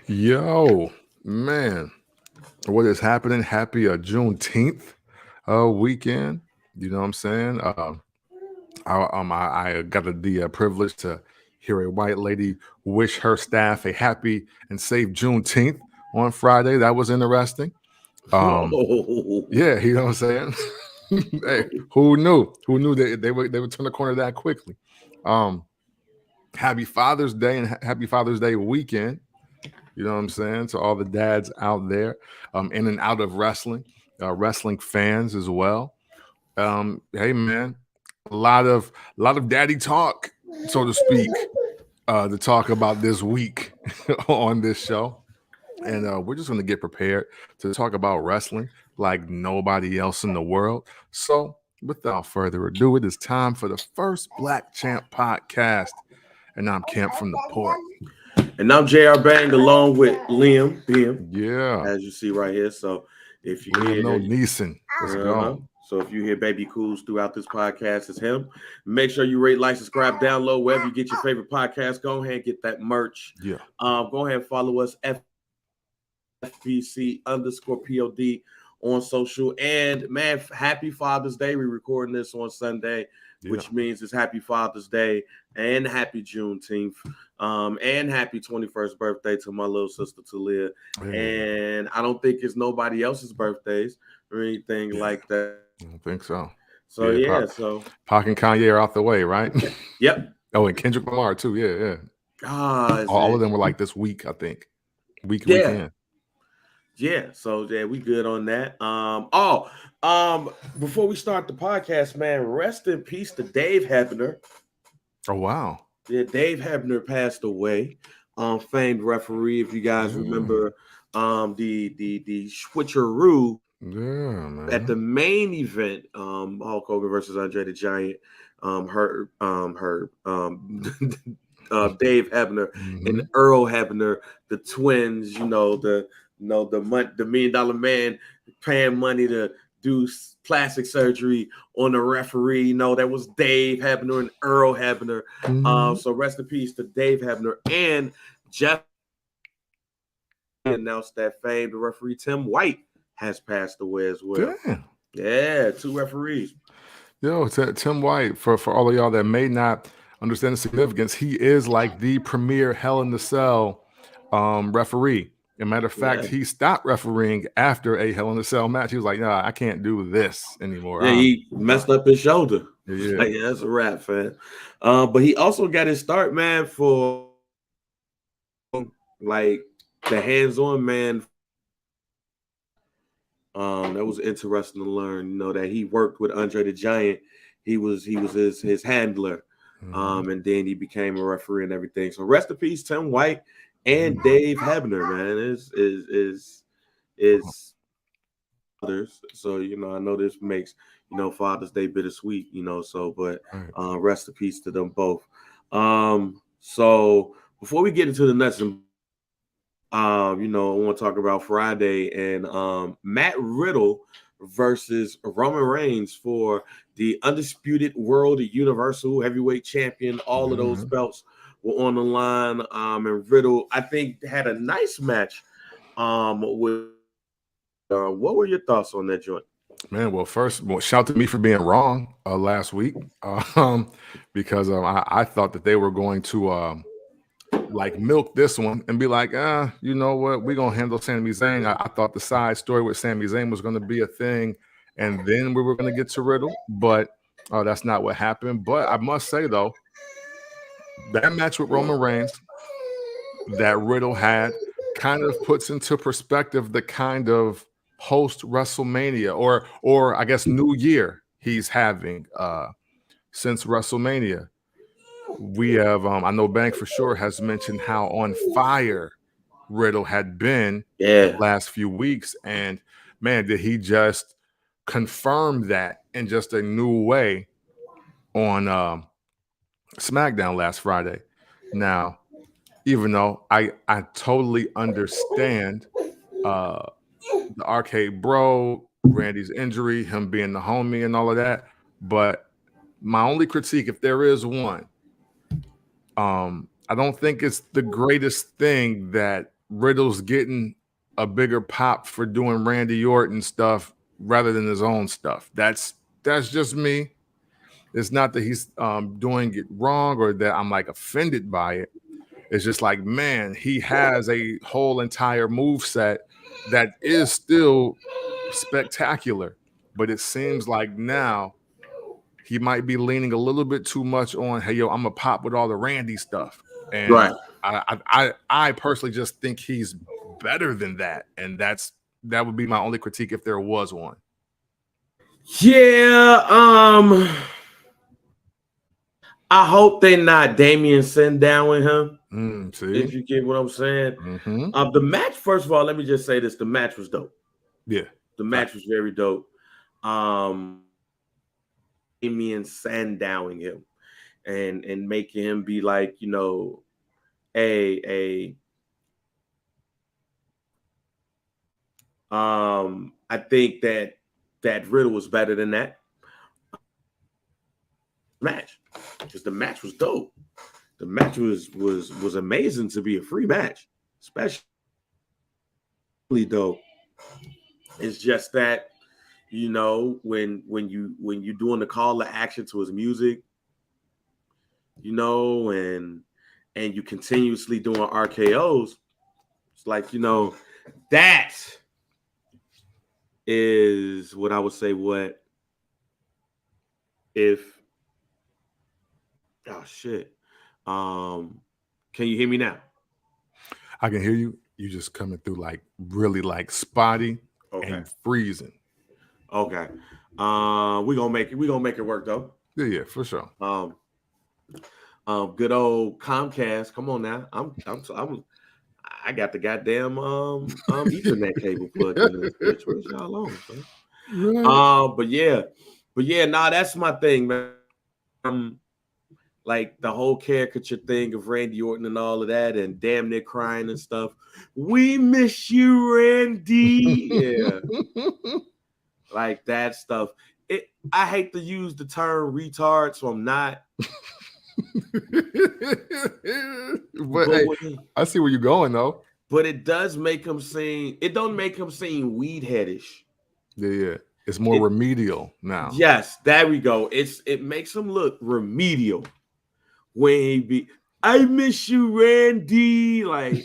Yo, man, what is happening? Happy Juneteenth weekend. You know what I'm saying? I got the privilege to hear a white lady wish her staff a happy and safe Juneteenth on Friday. That was interesting. Um, Oh, yeah, you know what I'm saying? Hey, who knew? Who knew that they would turn the corner that quickly? Um, Happy Father's Day and happy Father's Day weekend. You know what I'm saying? To all the dads out there, in and out of wrestling fans as well. Hey man, a lot of daddy talk, so to speak, to talk about this week on this show. And we're just gonna get prepared to talk about wrestling like nobody else in the world. So without further ado, it is time for the first Black Champ podcast. And I'm Camp from the Port. and I'm Jr. Bang along with Liam Bim, Yeah. as you see right here. So if you Liam hear No that, Neeson. Let's uh-huh. go. So if you hear Baby Cools throughout this podcast, it's him. Make sure you rate, like, subscribe, download wherever you get your favorite podcast. Go ahead and get that merch. Yeah. Go ahead and follow us FBC_POD on social. And man, happy Father's Day. We're recording this on Sunday, Yeah. which means it's happy Father's Day and happy Juneteenth. And happy 21st birthday to my little sister Talia. Hey, And I don't think it's nobody else's birthdays or anything yeah, like that. I don't think so. So Yeah, yeah, so Pac and Kanye are out the way, right? yep. Oh, and Kendrick Lamar too. Yeah, yeah. Is All it? of them were like this week, I think. Yeah. Weekend. Yeah, so yeah, we good on that. Before we start the podcast, man, rest in peace to Dave Hebner. Oh wow. Yeah, Dave Hebner passed away. Famed referee. If you guys Yeah, remember, the switcheroo yeah, at the man. main event, Hulk Hogan versus Andre the Giant, Dave Hebner and Hmm. Earl Hebner, the twins. The $1 million man paying money to do plastic surgery on the referee. That was Dave Hebner and Earl Hebner. Hmm. So rest in peace to Dave Hebner and Jeff. Announced that famed referee Tim White has passed away as well. Damn. Yeah, two referees. Yo, Tim White, for all of y'all that may not understand the significance, he is like the premier Hell in the Cell referee. As a matter of fact, Yeah. he stopped refereeing after a Hell in the Cell match. He was like, "Nah, I can't do this anymore. Yeah, he I'm done." messed up his shoulder. Yeah, Like, yeah, that's a wrap, fam. But he also got his start, man, for like the hands-on man. That was interesting to learn. That he worked with Andre the Giant. He was his handler. hmm, And then he became a referee and everything. So rest in peace, Tim White and yeah. Dave Hebner, man. Is others. So I know this makes Father's Day bittersweet. So but Right. rest in peace to them both. So before we get into the nuts and I want to talk about Friday and Matt Riddle versus Roman Reigns for the undisputed world universal heavyweight champion. All of Yeah, those man. belts were on the line. And Riddle, I think, had a nice match. With what were your thoughts on that joint? Man, well, first, shout to me for being wrong last week, because I thought that they were going to like milk this one and be like, you know what, we're gonna handle Sami Zayn. I thought the side story with Sami Zayn was gonna be a thing, and then we were gonna get to Riddle, but that's not what happened. But I must say though, that match with Roman Reigns that Riddle had kind of puts into perspective the kind of post WrestleMania or I guess New Year he's having since WrestleMania. We have I know Bank for sure has mentioned how on fire Riddle had been the Yeah, last few weeks, and man, did he just confirm that in just a new way on SmackDown last Friday. Now, even though I totally understand uh the arcade bro, Randy's injury, him being the homie and all of that, but my only critique, if there is one, I don't think it's the greatest thing that Riddle's getting a bigger pop for doing Randy Orton stuff rather than his own stuff. That's just me. It's not that he's doing it wrong or that I'm like offended by it. It's just like, man, he has a whole entire move set that is still spectacular, but it seems like now he might be leaning a little bit too much on, hey, yo, I'm gonna pop with all the Randy stuff. And Right. I personally just think he's better than that. And that would be my only critique if there was one. Yeah, I hope they not Damien Sandow with him. See? If you get what I'm saying. Mm-hmm. The match, first of all, let me just say this: the match was dope. Yeah, the match was very dope. Damien Sandowing him and making him be like, you know, I think that Riddle was better than that match, because the match was dope. The match was amazing to be a free match, especially dope. It's just that, you know, when you doing the call to action to his music, you know, and you continuously doing RKOs, it's like, you know, that is what I would say. What if? Oh shit! Can you hear me now? I can hear you. You just coming through like really like spotty and freezing. Okay. We're gonna make it work though. Yeah, for sure. Good old Comcast. Come on now. I got the goddamn Ethernet cable plugged in this bitch. Where's y'all on, son? Right. But yeah, nah, that's my thing, man. Like the whole caricature thing of Randy Orton and all of that, and damn near crying and stuff. We miss you, Randy. Yeah. Like that stuff. I hate to use the term retard, so I'm not. but hey, I see where you're going though. But it does make him seem. It don't make him seem weed headish. Yeah. It's more remedial now. Yes, there we go. It makes him look remedial when he be. I miss you, Randy. Like,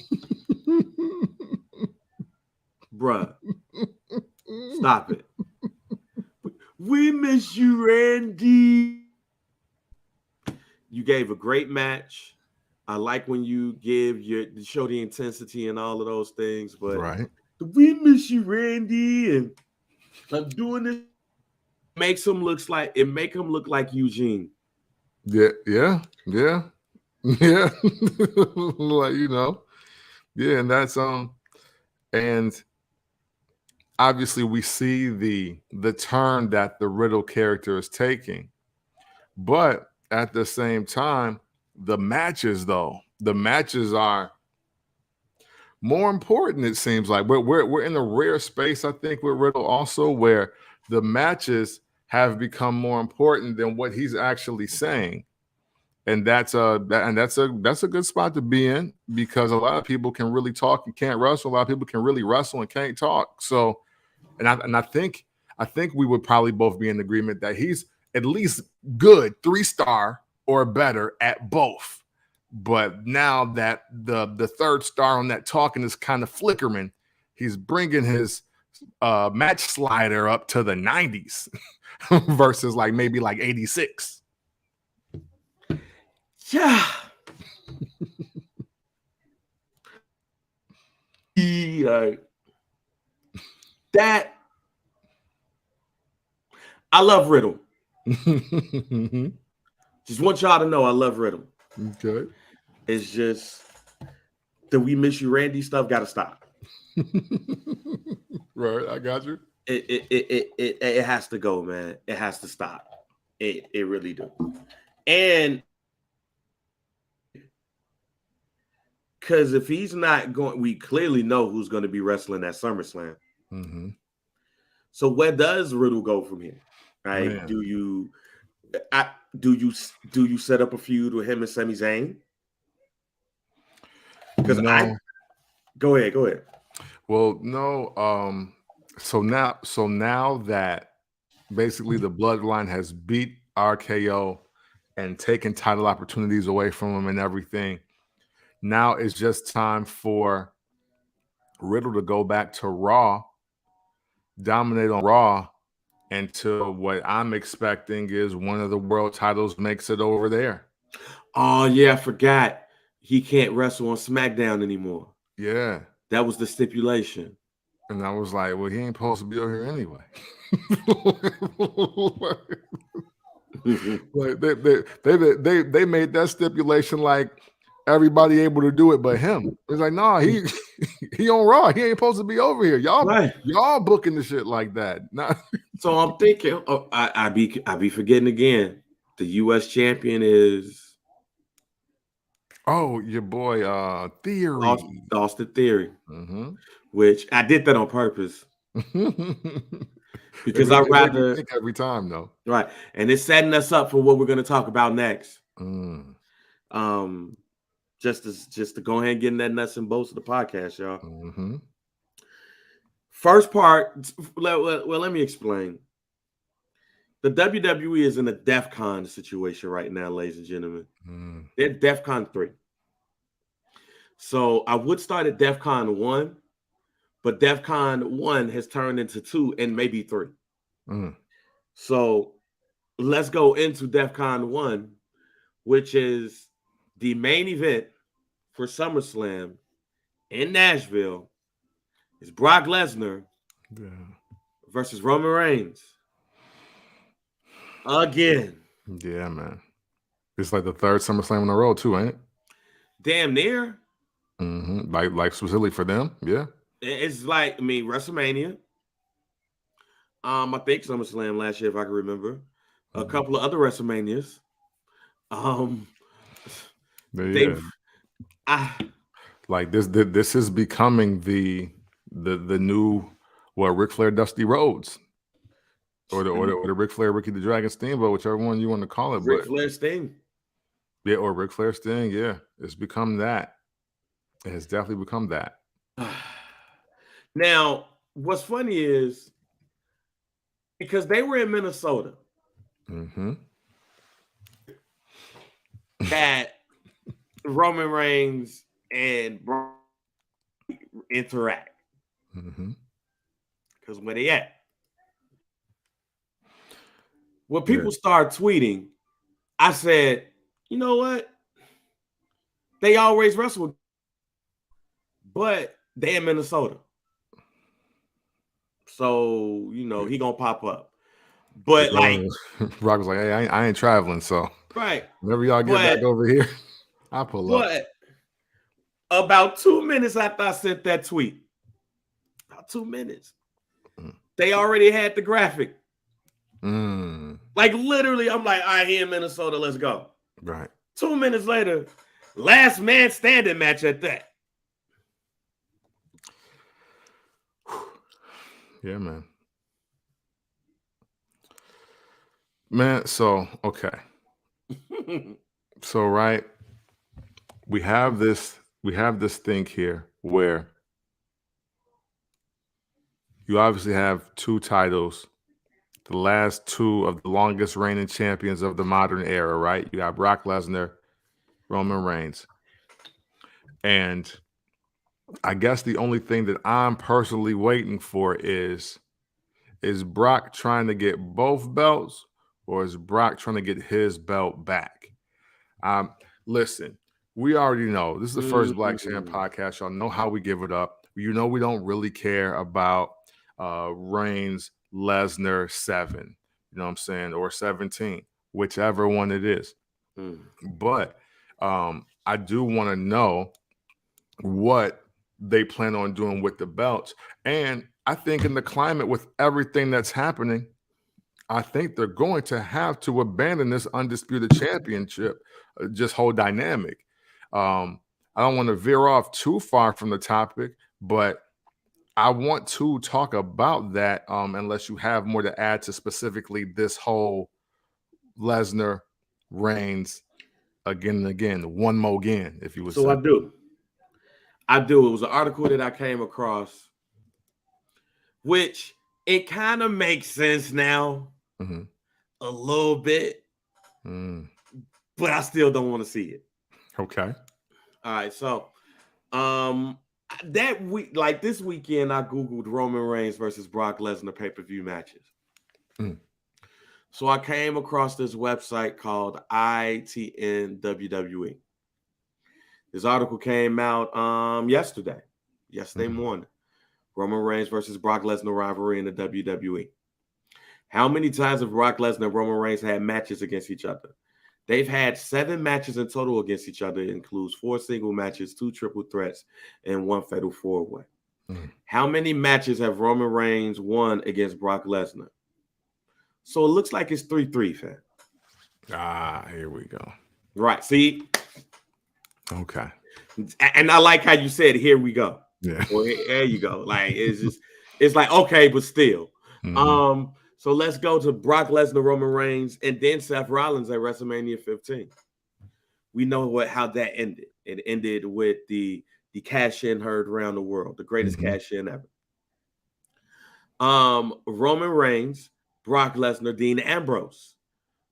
bruh, stop it. We miss you, Randy. You gave a great match. I like when you show the intensity and all of those things, but we miss you, Randy, and I'm doing this. Make him look like Eugene. Yeah. Like, you know, yeah, and that's and obviously we see the turn that the Riddle character is taking, but at the same time, the matches are more important. It seems like we're in a rare space, I think, with Riddle also, where the matches have become more important than what he's actually saying, and that's a good spot to be in, because a lot of people can really talk and can't wrestle. A lot of people can really wrestle and can't talk. So, and I think we would probably both be in agreement that he's at least good 3-star or better at both. But now that the third star on that talking is kind of flickering, he's bringing his match slider up to the 90s versus like maybe like 86. Yeah. That I love Riddle. Just want y'all to know I love Riddle. Okay. It's just the we miss you, Randy stuff got to stop. Right, I got you. It has to go, man. It has to stop. It really do. And because if he's not going, we clearly know who's going to be wrestling at SummerSlam. Mm-hmm. So where does Riddle go from here? Right? Man. Do you set up a feud with him and Sami Zayn? Because no. Go ahead. Well, no. So now that basically the bloodline has beat RKO and taken title opportunities away from him and everything, now it's just time for Riddle to go back to Raw, dominate on Raw until what I'm expecting is one of the world titles makes it over there. Oh yeah, I forgot. He can't wrestle on SmackDown anymore. Yeah. That was the stipulation. And I was like, well, he ain't supposed to be over here anyway. Like they made that stipulation like everybody able to do it but him. It's like, nah, he on Raw. He ain't supposed to be over here. Y'all booking the shit like that. Nah. So I'm thinking, I be forgetting again. The U.S. champion is your boy Theory. Austin Theory. Mm-hmm. Which I did that on purpose. Because I'd rather think every time though. Right. And it's setting us up for what we're going to talk about next. Just to go ahead and get in that nuts and bolts of the podcast, y'all. Mm-hmm. First part, let me explain. The WWE is in a DEFCON situation right now, ladies and gentlemen. They're DEFCON 3. So I would start at DEFCON 1, but DEFCON 1 has turned into 2 and maybe 3. So let's go into DEFCON 1, which is the main event for SummerSlam in Nashville. Is Brock Lesnar versus Roman Reigns. Again. Yeah, man. It's like the third SummerSlam in a row, too, ain't it? Damn near. Mm-hmm. Like specifically for them, yeah. It's like, WrestleMania. I think SummerSlam last year, if I can remember. A couple of other WrestleManias. Like this is becoming the new Ric Flair Dusty Rhodes. Or the Ric Flair Ricky the Dragon Steamboat, whichever one you want to call it. Ric Flair Sting. Yeah, or Ric Flair Sting, yeah. It's become that. It has definitely become that. Now, what's funny is because they were in Minnesota. That Roman Reigns and Brock interact. Because where they at? When people start tweeting, I said, you know what? They always wrestle, but they in Minnesota. So, he gonna pop up. But Brock was like, hey, I ain't traveling, so right. Whenever y'all get back over here, I'll pull up. But about 2 minutes after I sent that tweet, about 2 minutes, they already had the graphic. Like literally, I'm like, all right, here in Minnesota, let's go. Right. 2 minutes later, last man standing match at that. Yeah, man. Man, so okay. So right, we have this thing here where you obviously have two titles, the last two of the longest reigning champions of the modern era, right? You got Brock Lesnar, Roman Reigns. And I guess the only thing that I'm personally waiting for is Brock trying to get both belts, or is Brock trying to get his belt back? Listen, we already know this is the first Black Champ podcast. Y'all know how we give it up. We don't really care about Reigns, Lesnar 7, you know what I'm saying, or 17, whichever one it is. But I do want to know what they plan on doing with the belts. And I think in the climate with everything that's happening, I think they're going to have to abandon this undisputed championship, just whole dynamic. I don't want to veer off too far from the topic, but I want to talk about that unless you have more to add to specifically this whole Lesnar, Reigns, again and again, one more again, if you would say. So I do. I do. It was an article that I came across, which it kind of makes sense now, a little bit, but I still don't want to see it. Okay. All right, so that week, like this weekend, I googled Roman Reigns versus Brock Lesnar pay-per-view matches. So I came across this website called ITN WWE. This article came out yesterday morning. Roman Reigns versus Brock Lesnar rivalry in the WWE. How many times have Brock Lesnar and Roman Reigns had matches against each other? They've had 7 matches in total against each other. It includes 4 single matches, 2 triple threats, and 1 fatal 4-way. How many matches have Roman Reigns won against Brock Lesnar? So it looks like it's 3-3, fam. Here we go. Right. See? Okay. And I like how you said, here we go. Yeah. Well, there you go. Like, it's like, okay, but still. So let's go to Brock Lesnar, Roman Reigns, and then Seth Rollins at WrestleMania 15. We know how that ended. It ended with the cash-in heard around the world, the greatest cash-in ever. Roman Reigns, Brock Lesnar, Dean Ambrose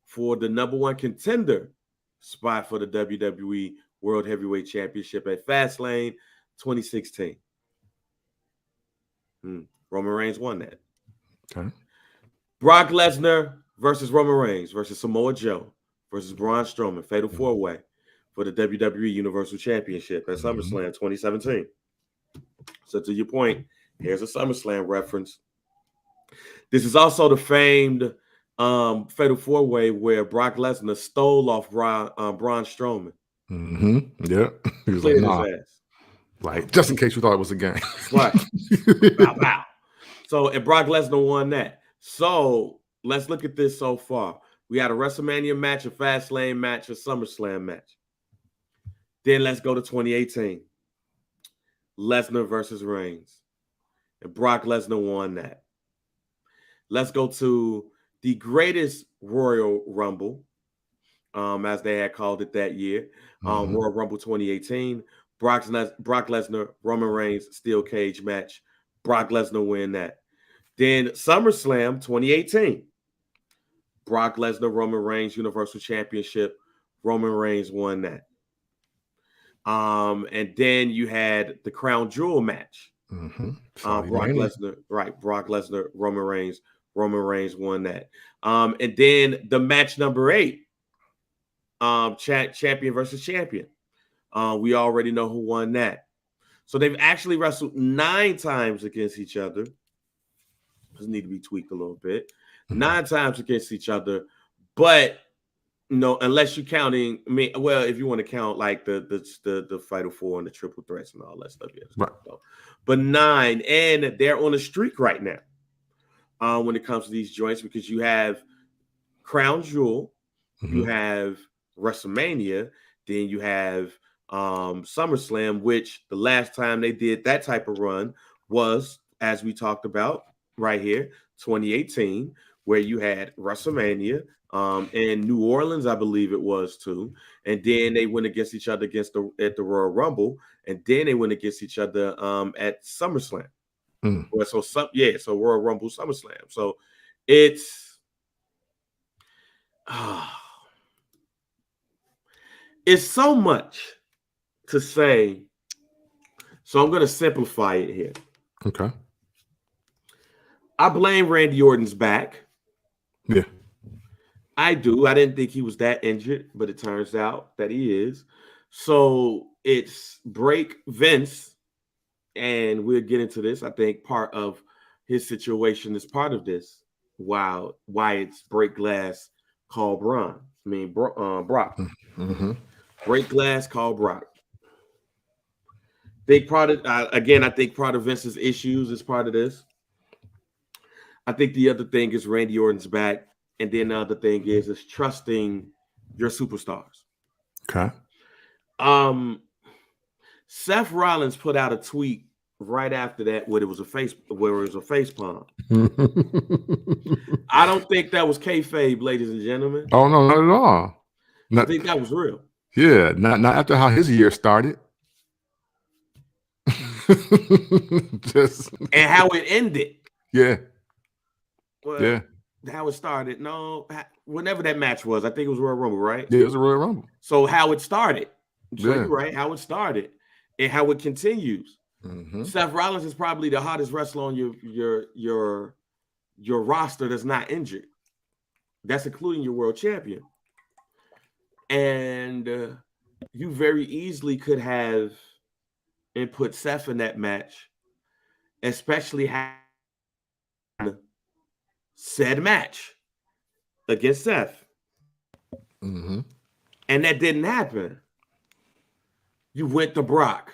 for the #1 contender spot for the WWE World Heavyweight Championship at Fastlane 2016. Roman Reigns won that. Okay. Brock Lesnar versus Roman Reigns versus Samoa Joe versus Braun Strowman, fatal 4-way for the WWE Universal Championship at SummerSlam 2017. So to your point, here's a SummerSlam reference. This is also the famed fatal 4-way where Brock Lesnar stole off Braun Strowman. Yeah. He was Cleared like, nah. his ass. Like, just in case you thought it was a game. Right. Bow. So, and Brock Lesnar won that. So, let's look at this so far. We had a WrestleMania match, a Fastlane match, a SummerSlam match. Then let's go to 2018. Lesnar versus Reigns. And Brock Lesnar won that. Let's go to the greatest Royal Rumble, as they had called it that year. Royal Rumble 2018. Brock Lesnar, Roman Reigns, steel cage match. Brock Lesnar win that. Then SummerSlam 2018. Brock Lesnar, Roman Reigns, Universal Championship. Roman Reigns won that. And then you had the Crown Jewel match. Brock Lesnar, Roman Reigns. Roman Reigns won that. And then the match number 8. Champion versus champion. We already know who won that. So they've actually wrestled 9 times against each other. Does need to be tweaked a little bit. 9 times against each other, but unless you're counting, if you want to count like the Fatal 4 and the triple threats and all that stuff, right. But 9, and they're on a streak right now. When it comes to these joints, because you have Crown Jewel, you have WrestleMania, then you have SummerSlam, which the last time they did that type of run was, as we talked about right here, 2018, where you had WrestleMania in New Orleans, I believe it was too, and then they went against each other at the Royal Rumble, and then they went against each other at SummerSlam. So Royal Rumble, SummerSlam. So it's so much to say. So I'm going to simplify it here. Okay. I blame Randy Orton's back. Yeah. I do. I didn't think he was that injured, but it turns out that he is. So it's break Vince, and we'll get into this. I think part of his situation is part of this. Why it's break glass, call Brock. Break glass, call Brock. Big part of I think part of Vince's issues is part of this. I think the other thing is Randy Orton's back, and then the other thing is trusting your superstars. Okay. Seth Rollins put out a tweet right after that where it was a face palm. I don't think that was kayfabe, ladies and gentlemen. Oh no, not at all. I think that was real. Yeah, not after how his year started. Just and how it ended. yeah. Well, Yeah. how it started. No, whenever that match was, I think it was Royal Rumble, right? Yeah, it was a Royal Rumble. So how it started. So Yeah. you're right, how it started and how it continues. Seth Rollins is probably the hottest wrestler on your roster that's not injured. That's including your world champion. And you very easily could have and put Seth in that match, especially said match against Seth. And that didn't happen. You went to Brock.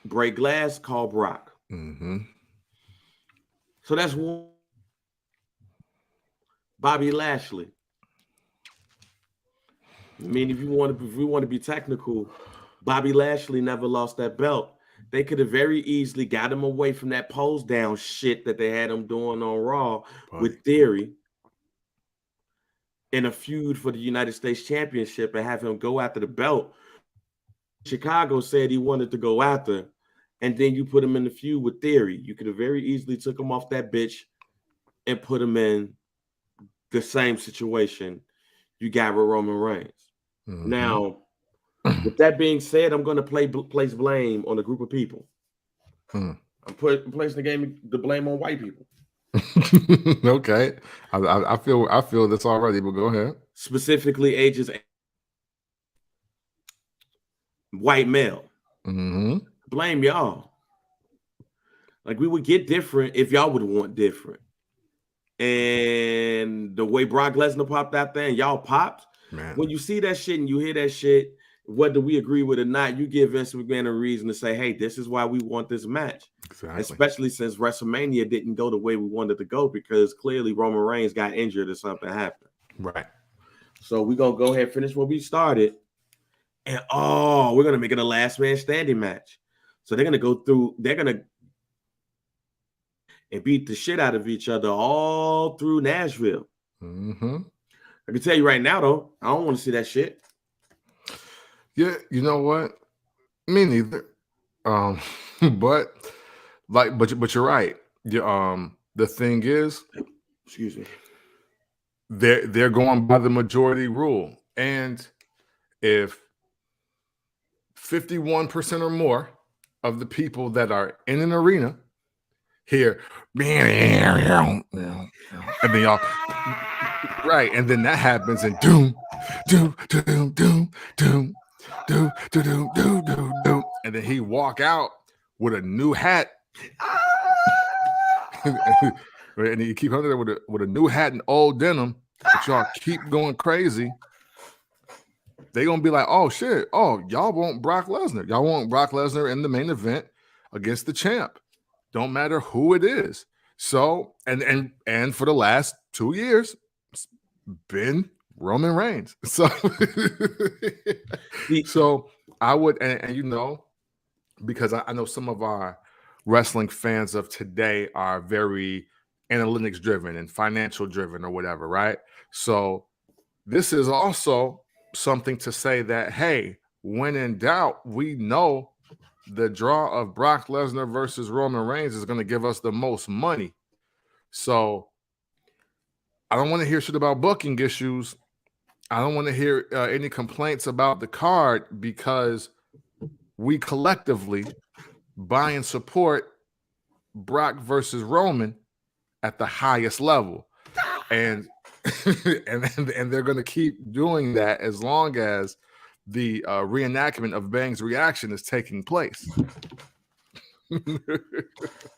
Break glass, call Brock. So that's one. Bobby Lashley. I mean, if we want to be technical, Bobby Lashley never lost that belt. They could have very easily got him away from that pose down shit that they had him doing on Raw with Theory in a feud for the United States Championship and have him go after the belt. Chicago said he wanted to go after, and then you put him in the feud with Theory. You could have very easily took him off that bitch and put him in the same situation you got with Roman Reigns. Now, with that being said, I'm going to place blame on a group of people. I'm placing the blame on white people. Okay, I feel this already, but go ahead. Specifically, ages white male. Blame y'all. Like, we would get different if y'all would want different. And the way Brock Lesnar popped out there and y'all popped, man. When you see that shit and you hear that shit, whether we agree with it or not, you give Vince McMahon a reason to say, hey, this is why we want this match. Exactly. Especially since WrestleMania didn't go the way we wanted to go because clearly Roman Reigns got injured or something happened. Right. So we're going to go ahead and finish what we started. And, we're going to make it a last man standing match. So they're going to go through, and beat the shit out of each other all through Nashville. I can tell you right now, though, I don't want to see that shit. Yeah, you know what? Me neither. But you're right. The thing is, excuse me, they're going by the majority rule, and if 51% or more of the people that are in an arena hear, and then y'all, right, and then that happens, and doom, doom, doom, doom, doom, doom, doom, doom, doom, doom, and then he walk out with a new hat, and you keep under there with a new hat and old denim, but y'all keep going crazy. They gonna be like, oh shit, y'all want Brock Lesnar. Y'all want Brock Lesnar in the main event against the champ. Don't matter who it is. So, and for the last 2 years, it's been Roman Reigns. So, so I would, and you know, because I know some of our wrestling fans of today are very analytics driven and financial driven or whatever, right? So this is also something to say that, hey, when in doubt, we know the draw of Brock Lesnar versus Roman Reigns is going to give us the most money. So I don't want to hear shit about booking issues. I don't want to hear any complaints about the card because we collectively buy and support Brock versus Roman at the highest level. And and they're going to keep doing that as long as the reenactment of Bang's reaction is taking place.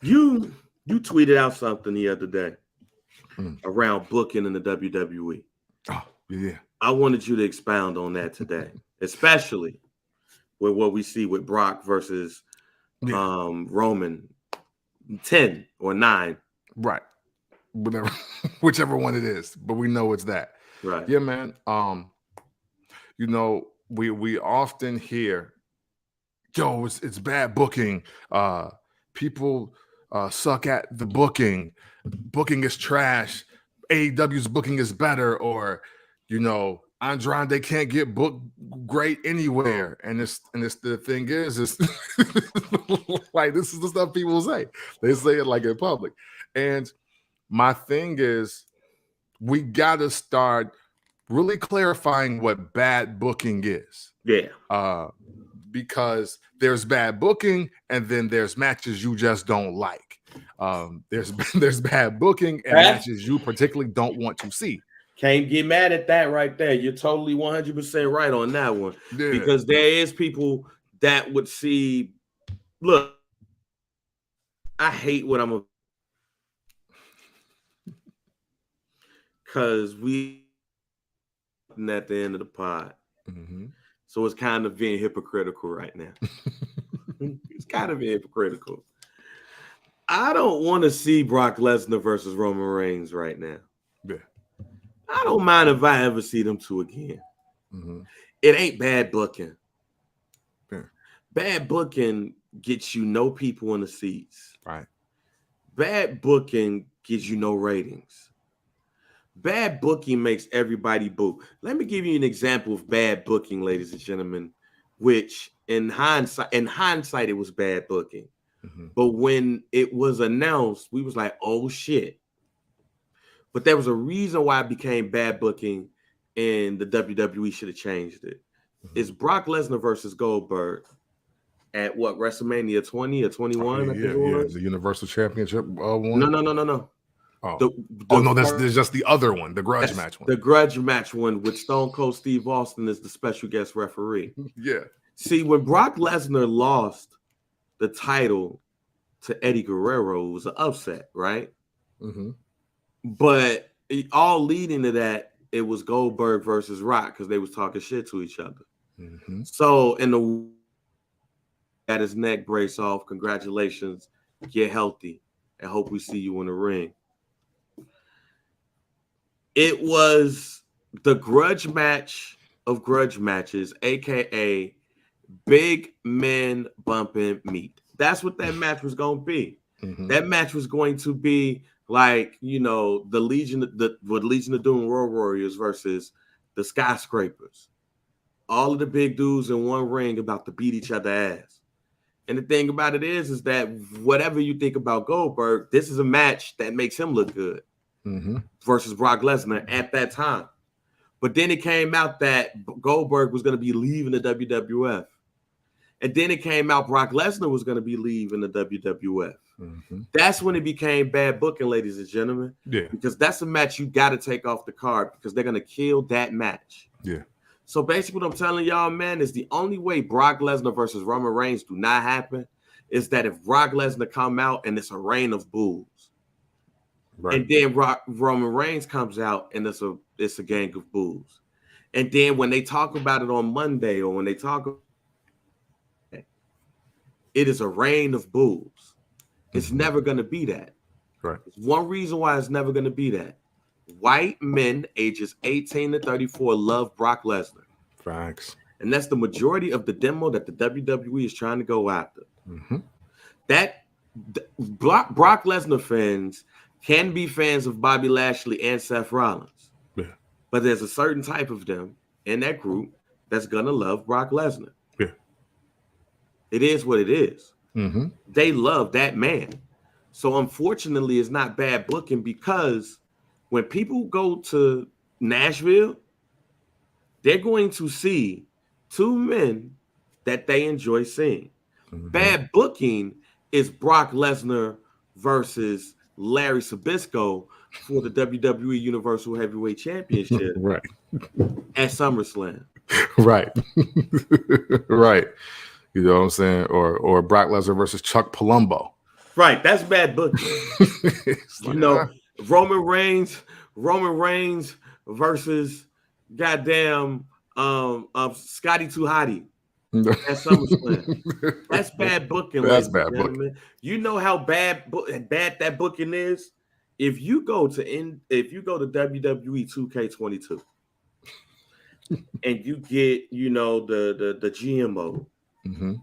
You tweeted out something the other day around booking in the WWE. Oh, yeah. I wanted you to expound on that today, especially with what we see with Brock versus Roman 10 or 9. Right. Whatever, whichever one it is, but we know it's that. Right. Yeah, man. You know, we often hear, yo, it's bad booking. People suck at the booking. Booking is trash. AEW's booking is better, or you know, Andrade can't get booked great anywhere. And the thing is Like, this is the stuff people say. They say it like in public. And my thing is, we got to start really clarifying what bad booking is. Yeah. Because there's bad booking, and then there's matches you just don't like. There's bad booking and matches you particularly don't want to see. Can't get mad at that right there. You're totally 100% right on that one. Yeah. Because there is people that would see, look, I hate what I'm because we at the end of the pod. Mm-hmm. So it's kind of being hypocritical right now. It's kind of being hypocritical. I don't want to see Brock Lesnar versus Roman Reigns right now. Yeah. I don't mind if I ever see them two again. Mm-hmm. It ain't bad booking. Yeah. Bad booking gets you no people in the seats. Right. Bad booking gives you no ratings. Bad booking makes everybody boo. Let me give you an example of bad booking, ladies and gentlemen, which in hindsight, it was bad booking. Mm-hmm. But when it was announced, we was like, oh shit. But there was a reason why it became bad booking, and the WWE should have changed it. Mm-hmm. It's Brock Lesnar versus Goldberg at what, WrestleMania 20 or 21? Yeah, the Universal Championship one. No. Oh, no, there's just the other one, the grudge match one. The grudge match one with Stone Cold Steve Austin as the special guest referee. Yeah. See, when Brock Lesnar lost the title to Eddie Guerrero, it was an upset, right? Mm-hmm. But all leading to that, it was Goldberg versus Rock because they was talking shit to each other. Mm-hmm. So in the got his neck brace off. Congratulations. Get healthy. And hope we see you in the ring. It was the grudge match of grudge matches, aka big men bumping meat. That's what that match was going to be. Mm-hmm. That match was going to be like, the Legion of Doom Road Warriors versus the Skyscrapers. All of the big dudes in one ring about to beat each other ass. And the thing about it is that whatever you think about Goldberg, this is a match that makes him look good. Mm-hmm. Versus Brock Lesnar at that time. But then it came out that Goldberg was going to be leaving the WWF. And then it came out Brock Lesnar was going to be leaving the WWF. Mm-hmm. That's when it became bad booking, ladies and gentlemen. Yeah. Because that's a match you got to take off the card because they're going to kill that match. Yeah. So basically what I'm telling y'all, man, is the only way Brock Lesnar versus Roman Reigns do not happen is that if Brock Lesnar come out and it's a reign of boos. Right. And then Roman Reigns comes out and it's a gang of boos. And then when they talk about it on Monday or when they talk about it is a reign of boos. It's never going to be that. Right. There's one reason why it's never going to be that. White men ages 18 to 34 love Brock Lesnar. Facts. And that's the majority of the demo that the WWE is trying to go after. Mm-hmm. Brock Lesnar fans can be fans of Bobby Lashley and Seth Rollins. Yeah. But there's a certain type of them in that group that's going to love Brock Lesnar. Yeah. It is what it is. Mm-hmm. They love that man. So unfortunately, it's not bad booking because when people go to Nashville, they're going to see two men that they enjoy seeing. Mm-hmm. Bad booking is Brock Lesnar versus Larry Sabisco for the WWE Universal Heavyweight Championship. Right. At SummerSlam. Right. Right. You know what I'm saying? Or Brock Lesnar versus Chuck Palumbo. Right. That's bad booking. Roman Reigns versus goddamn Scotty Too Hottie. At SummerSlam. That's bad booking. That's bad booking. You know how bad that booking is? If you go to WWE 2K22 and you get, the GMO, mm-hmm.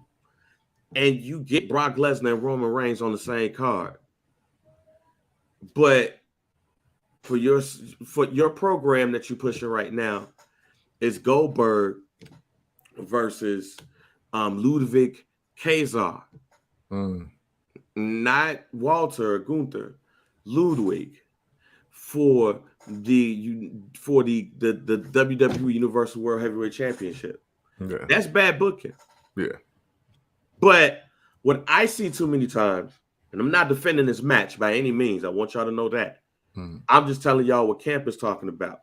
and you get Brock Lesnar and Roman Reigns on the same card, but for your program that you're pushing right now is Goldberg versus Ludwig Kazar. not Walter or Gunther, Ludwig, for the WWE Universal World Heavyweight Championship. Yeah. That's bad booking. Yeah. But what I see too many times, and I'm not defending this match by any means, I want y'all to know that. I'm just telling y'all what Camp is talking about.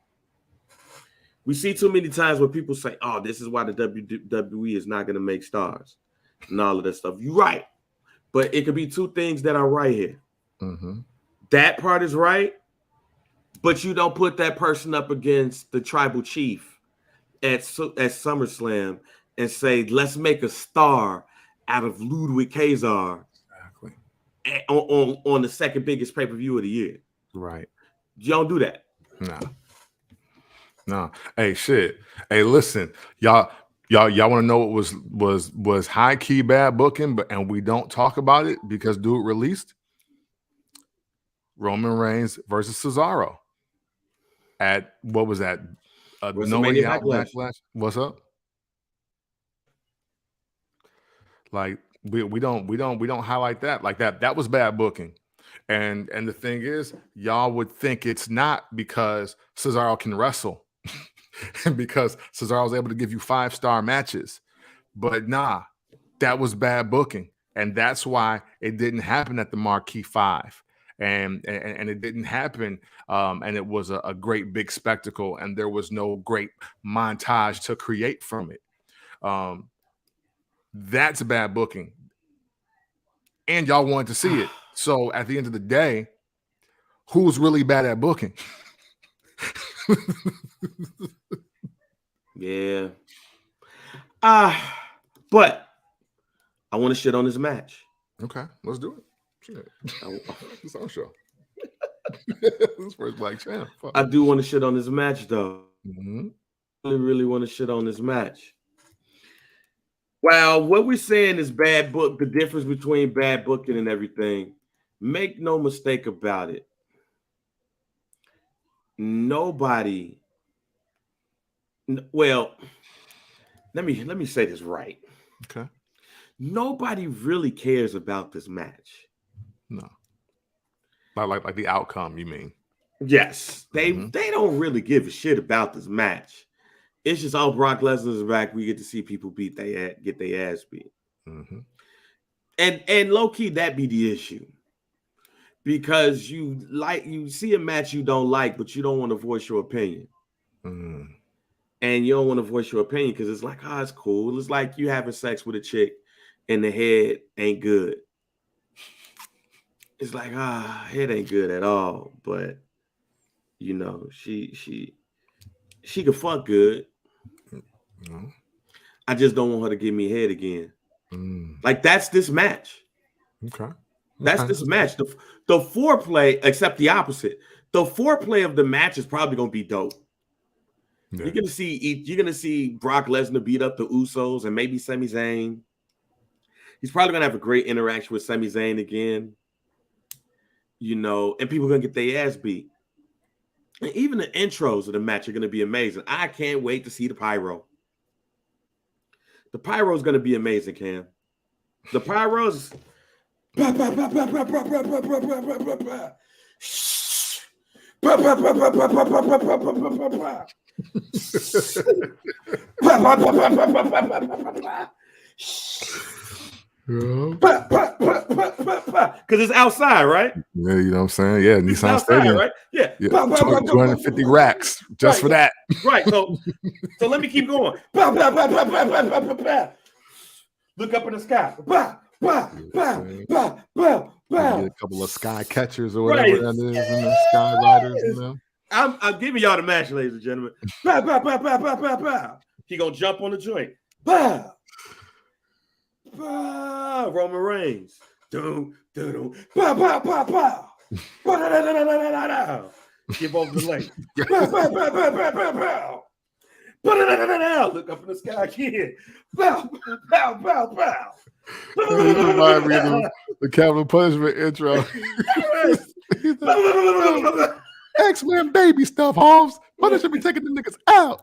We see too many times where people say, oh, this is why the WWE is not going to make stars and all of that stuff. You're right. But it could be two things that are right here. That part is right, but you don't put that person up against the tribal chief at SummerSlam and say, let's make a star out of Ludwig Kazar on the second biggest pay-per-view of the year. Right. You don't do that. No. Hey, shit. Hey, listen, y'all want to know what was high key bad booking, and we don't talk about it because dude released Roman Reigns versus Cesaro at what was that? No Way Out Backlash. What's up? Like we don't highlight that like that. That was bad booking. And the thing is, y'all would think it's not because Cesaro can wrestle and because Cesaro's able to give you 5-star matches. But nah, that was bad booking. And that's why it didn't happen at the Marquee 5. And it didn't happen. And it was a great big spectacle. And there was no great montage to create from it. That's bad booking. And y'all wanted to see it. So at the end of the day, who's really bad at booking? Yeah. But I want to shit on this match. Okay, let's do it. Shit. It's our show. This first Black Champ. I do want to shit on this match, though. Mm-hmm. I really want to shit on this match. Well, what we're saying is bad book, the difference between bad booking and everything. Make no mistake about it. Nobody. Well, let me say this right. Okay. Nobody really cares about this match. No. Like the outcome, you mean? Yes. They don't really give a shit about this match. It's just all Brock Lesnar's back. We get to see people get their ass beat. Mm-hmm. And low key, that be the issue. Because you see a match you don't like, but you don't want to voice your opinion. Mm. And you don't want to voice your opinion because it's like, oh, it's cool. It's like you having sex with a chick and the head ain't good. It's like, head ain't good at all. But you know, she can fuck good. No. I just don't want her to give me head again. Mm. Like that's this match. Okay. That's this match. The foreplay, except the opposite. The foreplay of the match is probably gonna be dope. Yeah. You're gonna see Brock Lesnar beat up the Usos and maybe Sami Zayn. He's probably gonna have a great interaction with Sami Zayn again. You know, and people are gonna get their ass beat. And even the intros of the match are gonna be amazing. I can't wait to see the pyro. The pyro is gonna be amazing, Cam. The pyros. Because it's outside, right? Yeah, you know what I'm saying? Yeah, Nissan outside, Stadium. Right? Yeah. 250 racks just for that. Right. So let me keep going. Look up in the sky. Get a couple of sky catchers or whatever that is, and the sky riders, you know. I'm giving y'all the match, ladies and gentlemen. He gonna jump on the joint. Roman Reigns. Give over the leg. Look up in the sky again. The capital punishment intro. X-Men baby stuff, Holmes. Why should be taking the niggas out?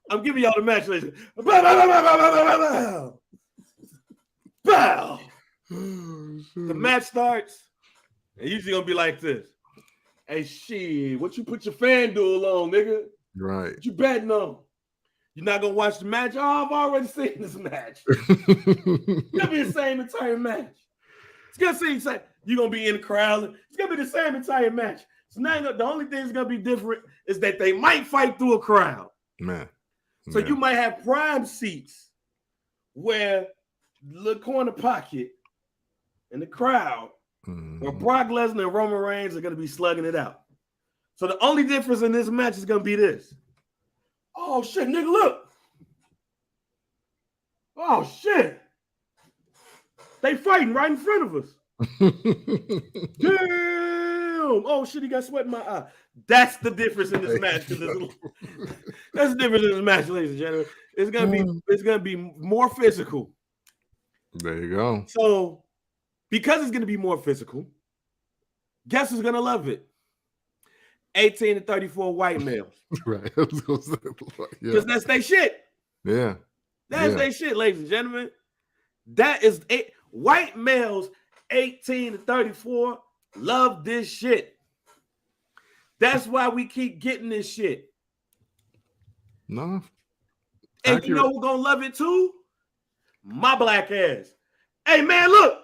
I'm giving y'all the match list. Bow, bow, bow, bow, bow, bow, bow, bow. The match starts. And usually gonna be like this. Hey, shit, what you put your FanDuel on, nigga? Right. What you betting on? You're not gonna watch the match? Oh, I've already seen this match. It's gonna be the same entire match. It's gonna see you're gonna be in the crowd. It's gonna be the same entire match. So now the only thing that's gonna be different is that they might fight through a crowd. Man. So you might have prime seats where the corner pocket and the crowd, where Brock Lesnar and Roman Reigns are gonna be slugging it out. So the only difference in this match is gonna be this. Oh shit, nigga, look. Oh shit. They fighting right in front of us. Damn. Oh shit, he got sweat in my eye. That's the difference in this match. That's the difference in this match, ladies and gentlemen. It's gonna be more physical. There you go. So because it's gonna be more physical, guess who's gonna love it? 18 to 34 white males. Right. Because that's their shit. Yeah. That's their shit, ladies and gentlemen. That is white males 18 to 34 love this shit. That's why we keep getting this shit. No. And you know who's gonna love it too? My black ass. Hey man, look.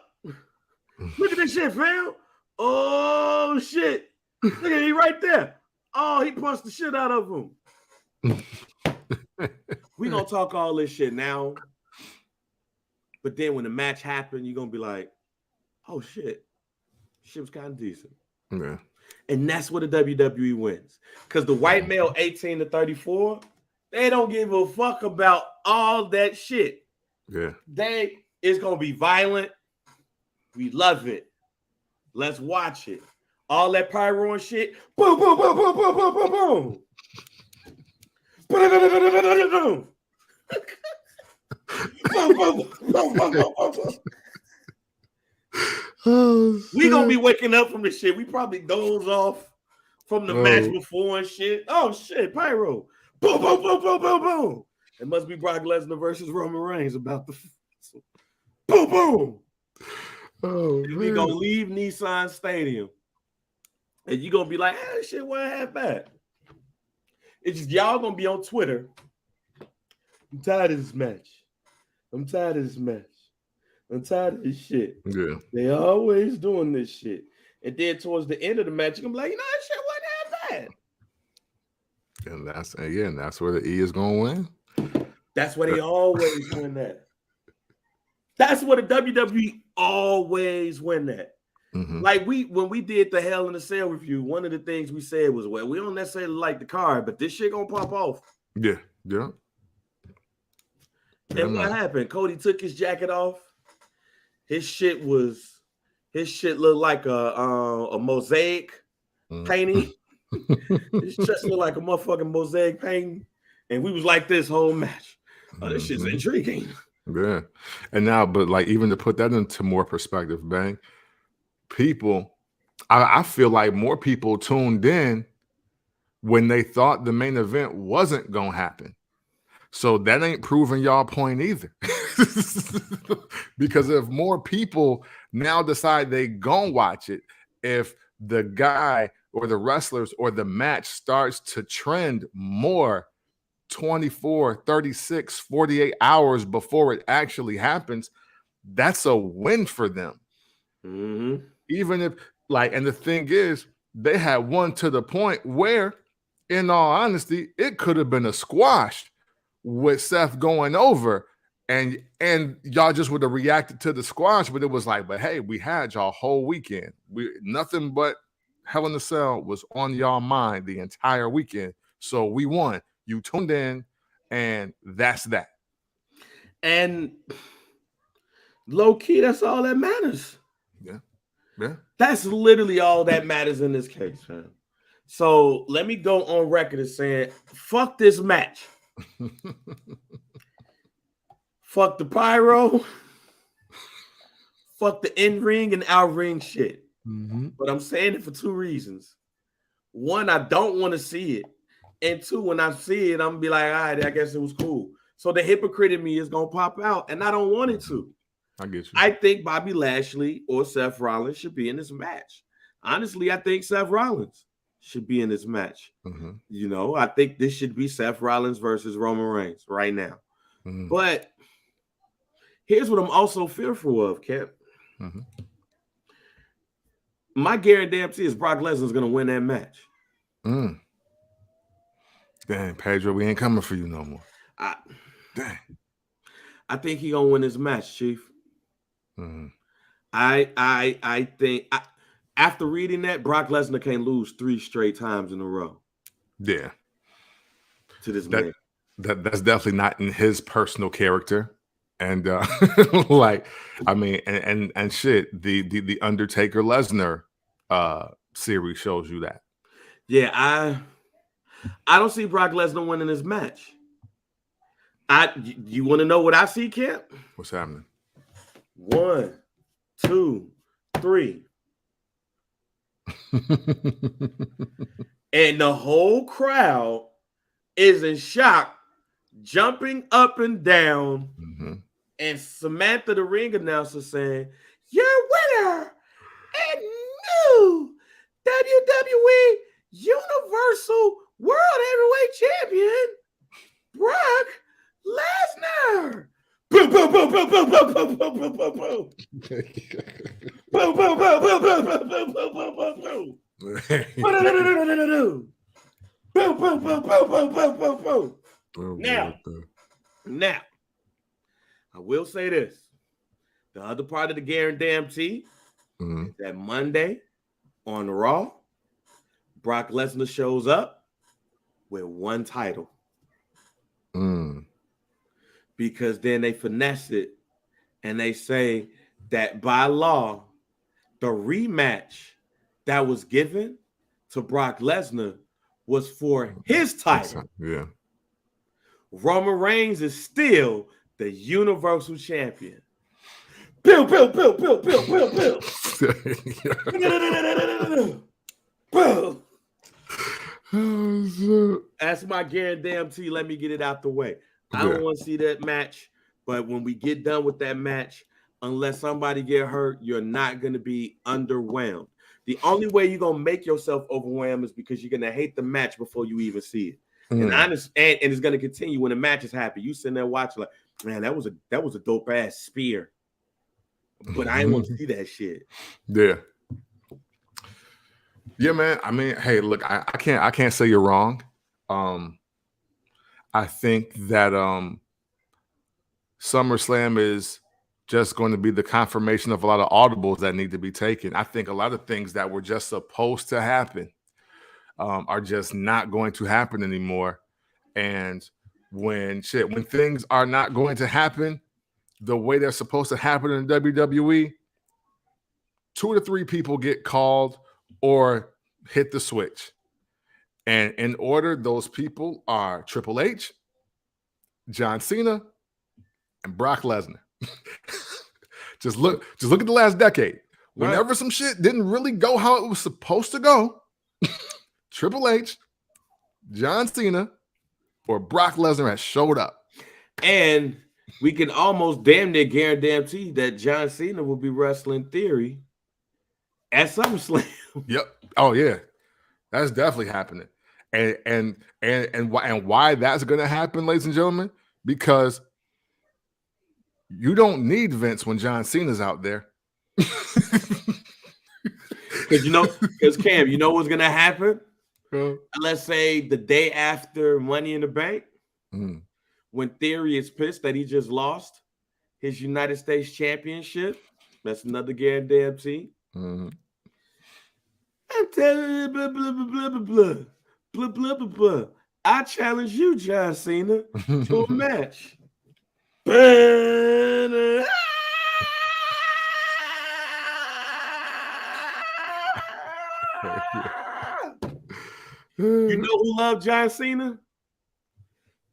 Look at this shit, fam. Oh shit. Look at he right there. Oh, he punched the shit out of him. We gonna talk all this shit now. But then when the match happened, you're gonna be like, oh shit. Shit was kind of decent. Yeah. And that's what the WWE wins. Because the white male 18 to 34, they don't give a fuck about all that shit. Yeah. It's gonna be violent. We love it. Let's watch it. All that pyro and shit. Boom, boom, boom, boom, boom, boom, boom, boom. Boom. We gonna be waking up from this shit. We probably doze off from the match before and shit. Oh shit, pyro. Boom, boom, boom, boom, boom, boom. It must be Brock Lesnar versus Roman Reigns about the boom, boom. Oh, we gonna leave Nissan Stadium. And you're gonna be like, hey, shit, what half bad? It's just y'all gonna be on Twitter. I'm tired of this match. I'm tired of this match. I'm tired of this shit. Yeah. They always doing this shit. And then towards the end of the match, you're gonna be like, you know, that shit wasn't half bad. And that's where the E is gonna win. That's where they always win that. That's where the WWE always win that. Mm-hmm. Like when we did the Hell in a Cell review, one of the things we said was, well, we don't necessarily like the card, but this shit gonna pop off. Yeah. And what happened? Cody took his jacket off. His shit looked like a mosaic painting. His chest looked like a motherfucking mosaic painting. And we was like this whole match. Oh, this shit's intriguing. Yeah. And now, but like even to put that into more perspective, Bang, I feel like more people tuned in when they thought the main event wasn't gonna happen. So that ain't proving y'all point either. Because if more people now decide they gonna watch it, if the guy or the wrestlers or the match starts to trend more 24, 36, 48 hours before it actually happens, that's a win for them. Mm-hmm. Even if, and the thing is, they had one to the point where, in all honesty, it could have been a squash with Seth going over, and y'all just would have reacted to the squash, but it was like, but hey, we had y'all whole weekend. Nothing but Hell in a Cell was on y'all mind the entire weekend, so we won. You tuned in, and that's that. And low key, that's all that matters. Yeah. That's literally all that matters in this case, man. So let me go on record as saying, fuck this match. Fuck the pyro. Fuck the in-ring and out-ring shit. Mm-hmm. But I'm saying it for two reasons. One, I don't want to see it. And two, when I see it, I'm gonna be like, all right, I guess it was cool. So the hypocrite in me is gonna pop out, and I don't want it to. I get you. I think Bobby Lashley or Seth Rollins should be in this match. Honestly, I think Seth Rollins should be in this match. You know, I think this should be Seth Rollins versus Roman Reigns right now. But here's what I'm also fearful of, Cap. My guarantee is Brock Lesnar's going to win that match. Dang, Pedro, we ain't coming for you no more. Dang. I think he's going to win this match, Chief. I think after reading that, Brock Lesnar can't lose 3 straight times in a row. Yeah. To this man. That's definitely not in his personal character. And like, I mean, and shit, the Undertaker Lesnar series shows you that. Yeah, I don't see Brock Lesnar winning this match. You want to know what I see, Camp? What's happening? 1, 2, 3. And the whole crowd is in shock, jumping up and down. And Samantha, the ring announcer, saying, "Your winner and new WWE Universal World Heavyweight Champion, Brock Lesnar." Boom, boom, boom, boom, boom, boom, boom, boom, boom, boom, boom. Boom, boom, boom, boom, boom, boom, boom, boom, boom, boom, boom. Boom, boom, boom, boom, boom, boom, boom, boom. Now, I will say this. The other part of the guarantee is that Monday on Raw, Brock Lesnar shows up with 1 title. Because then they finesse it and they say that by law, the rematch that was given to Brock Lesnar was for his title. Yeah. Roman Reigns is still the Universal Champion. Bill, Bill, Bill, Bill, Bill, Bill, Bill. Bill. That's my guarantee. Let me get it out the way. I don't want to see that match, but when we get done with that match, unless somebody get hurt, you're not going to be underwhelmed. The only way you're going to make yourself overwhelmed is because you're going to hate the match before you even see it. And it's going to continue when the match is happy. You sitting there watching like, man, that was a dope ass spear. But I didn't want to see that shit. Yeah. Yeah, man. I mean, hey, look, I can't say you're wrong. I think that SummerSlam is just going to be the confirmation of a lot of audibles that need to be taken. I think a lot of things that were just supposed to happen are just not going to happen anymore. And when things are not going to happen the way they're supposed to happen in WWE, 2 to 3 people get called or hit the switch. And in order, those people are Triple H, John Cena, and Brock Lesnar. just look at the last decade. Whenever some shit didn't really go how it was supposed to go, Triple H, John Cena, or Brock Lesnar has showed up. And we can almost damn near guarantee that John Cena will be wrestling Theory at SummerSlam. Yep. Oh yeah, that's definitely happening. And why that's going to happen, ladies and gentlemen, because you don't need Vince when John Cena's out there. Because Cam, you know what's going to happen? Let's say the day after Money in the Bank, when Theory is pissed that he just lost his United States Championship. That's another guarantee. I'm telling you, blah, blah, blah, blah, blah, blah. Blah, blah, blah, blah. I challenge you, John Cena, to a match. You know who loved John Cena?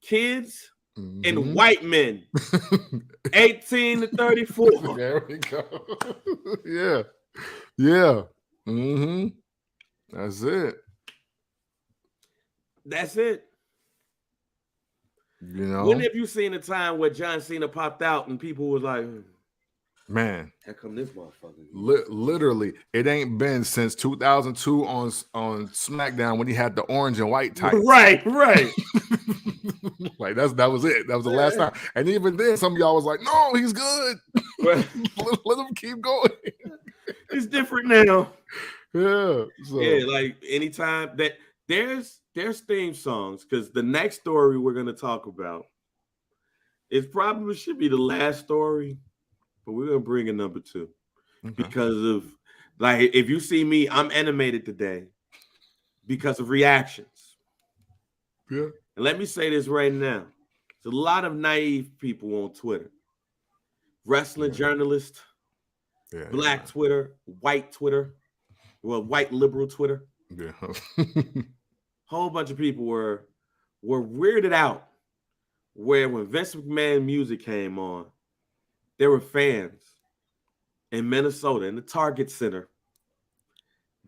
Kids and white men. 18 to 34. There we go. Yeah. Yeah. That's it. That's it. You know, when have you seen a time where John Cena popped out and people was like, man, how come this motherfucker? literally, it ain't been since 2002 on SmackDown when he had the orange and white tights. Right. Like that was it. That was the last time. And even then, some of y'all was like, "No, he's good. let him keep going." It's different now. Yeah. So. Yeah, like anytime that there's theme songs, because the next story we're gonna talk about it probably should be the last story, but we're gonna bring in number 2 because of, like, if you see me, I'm animated today because of reactions. Yeah. And let me say this right now: there's a lot of naive people on Twitter, wrestling journalists, black Twitter, white Twitter, well, white liberal Twitter. Yeah. Whole bunch of people were weirded out where when Vince McMahon music came on, there were fans in Minnesota in the Target Center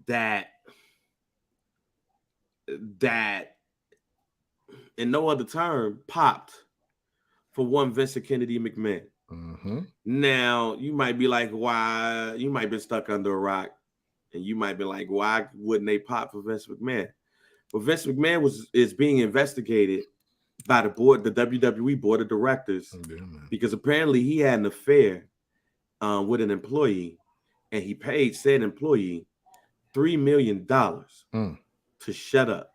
that in no other term popped for one Vincent Kennedy McMahon. Now you might be like, why? You might be stuck under a rock, and you might be like, why wouldn't they pop for Vince McMahon? But Vince McMahon is being investigated by the WWE board of directors, because apparently he had an affair with an employee, and he paid said employee $3 million to shut up.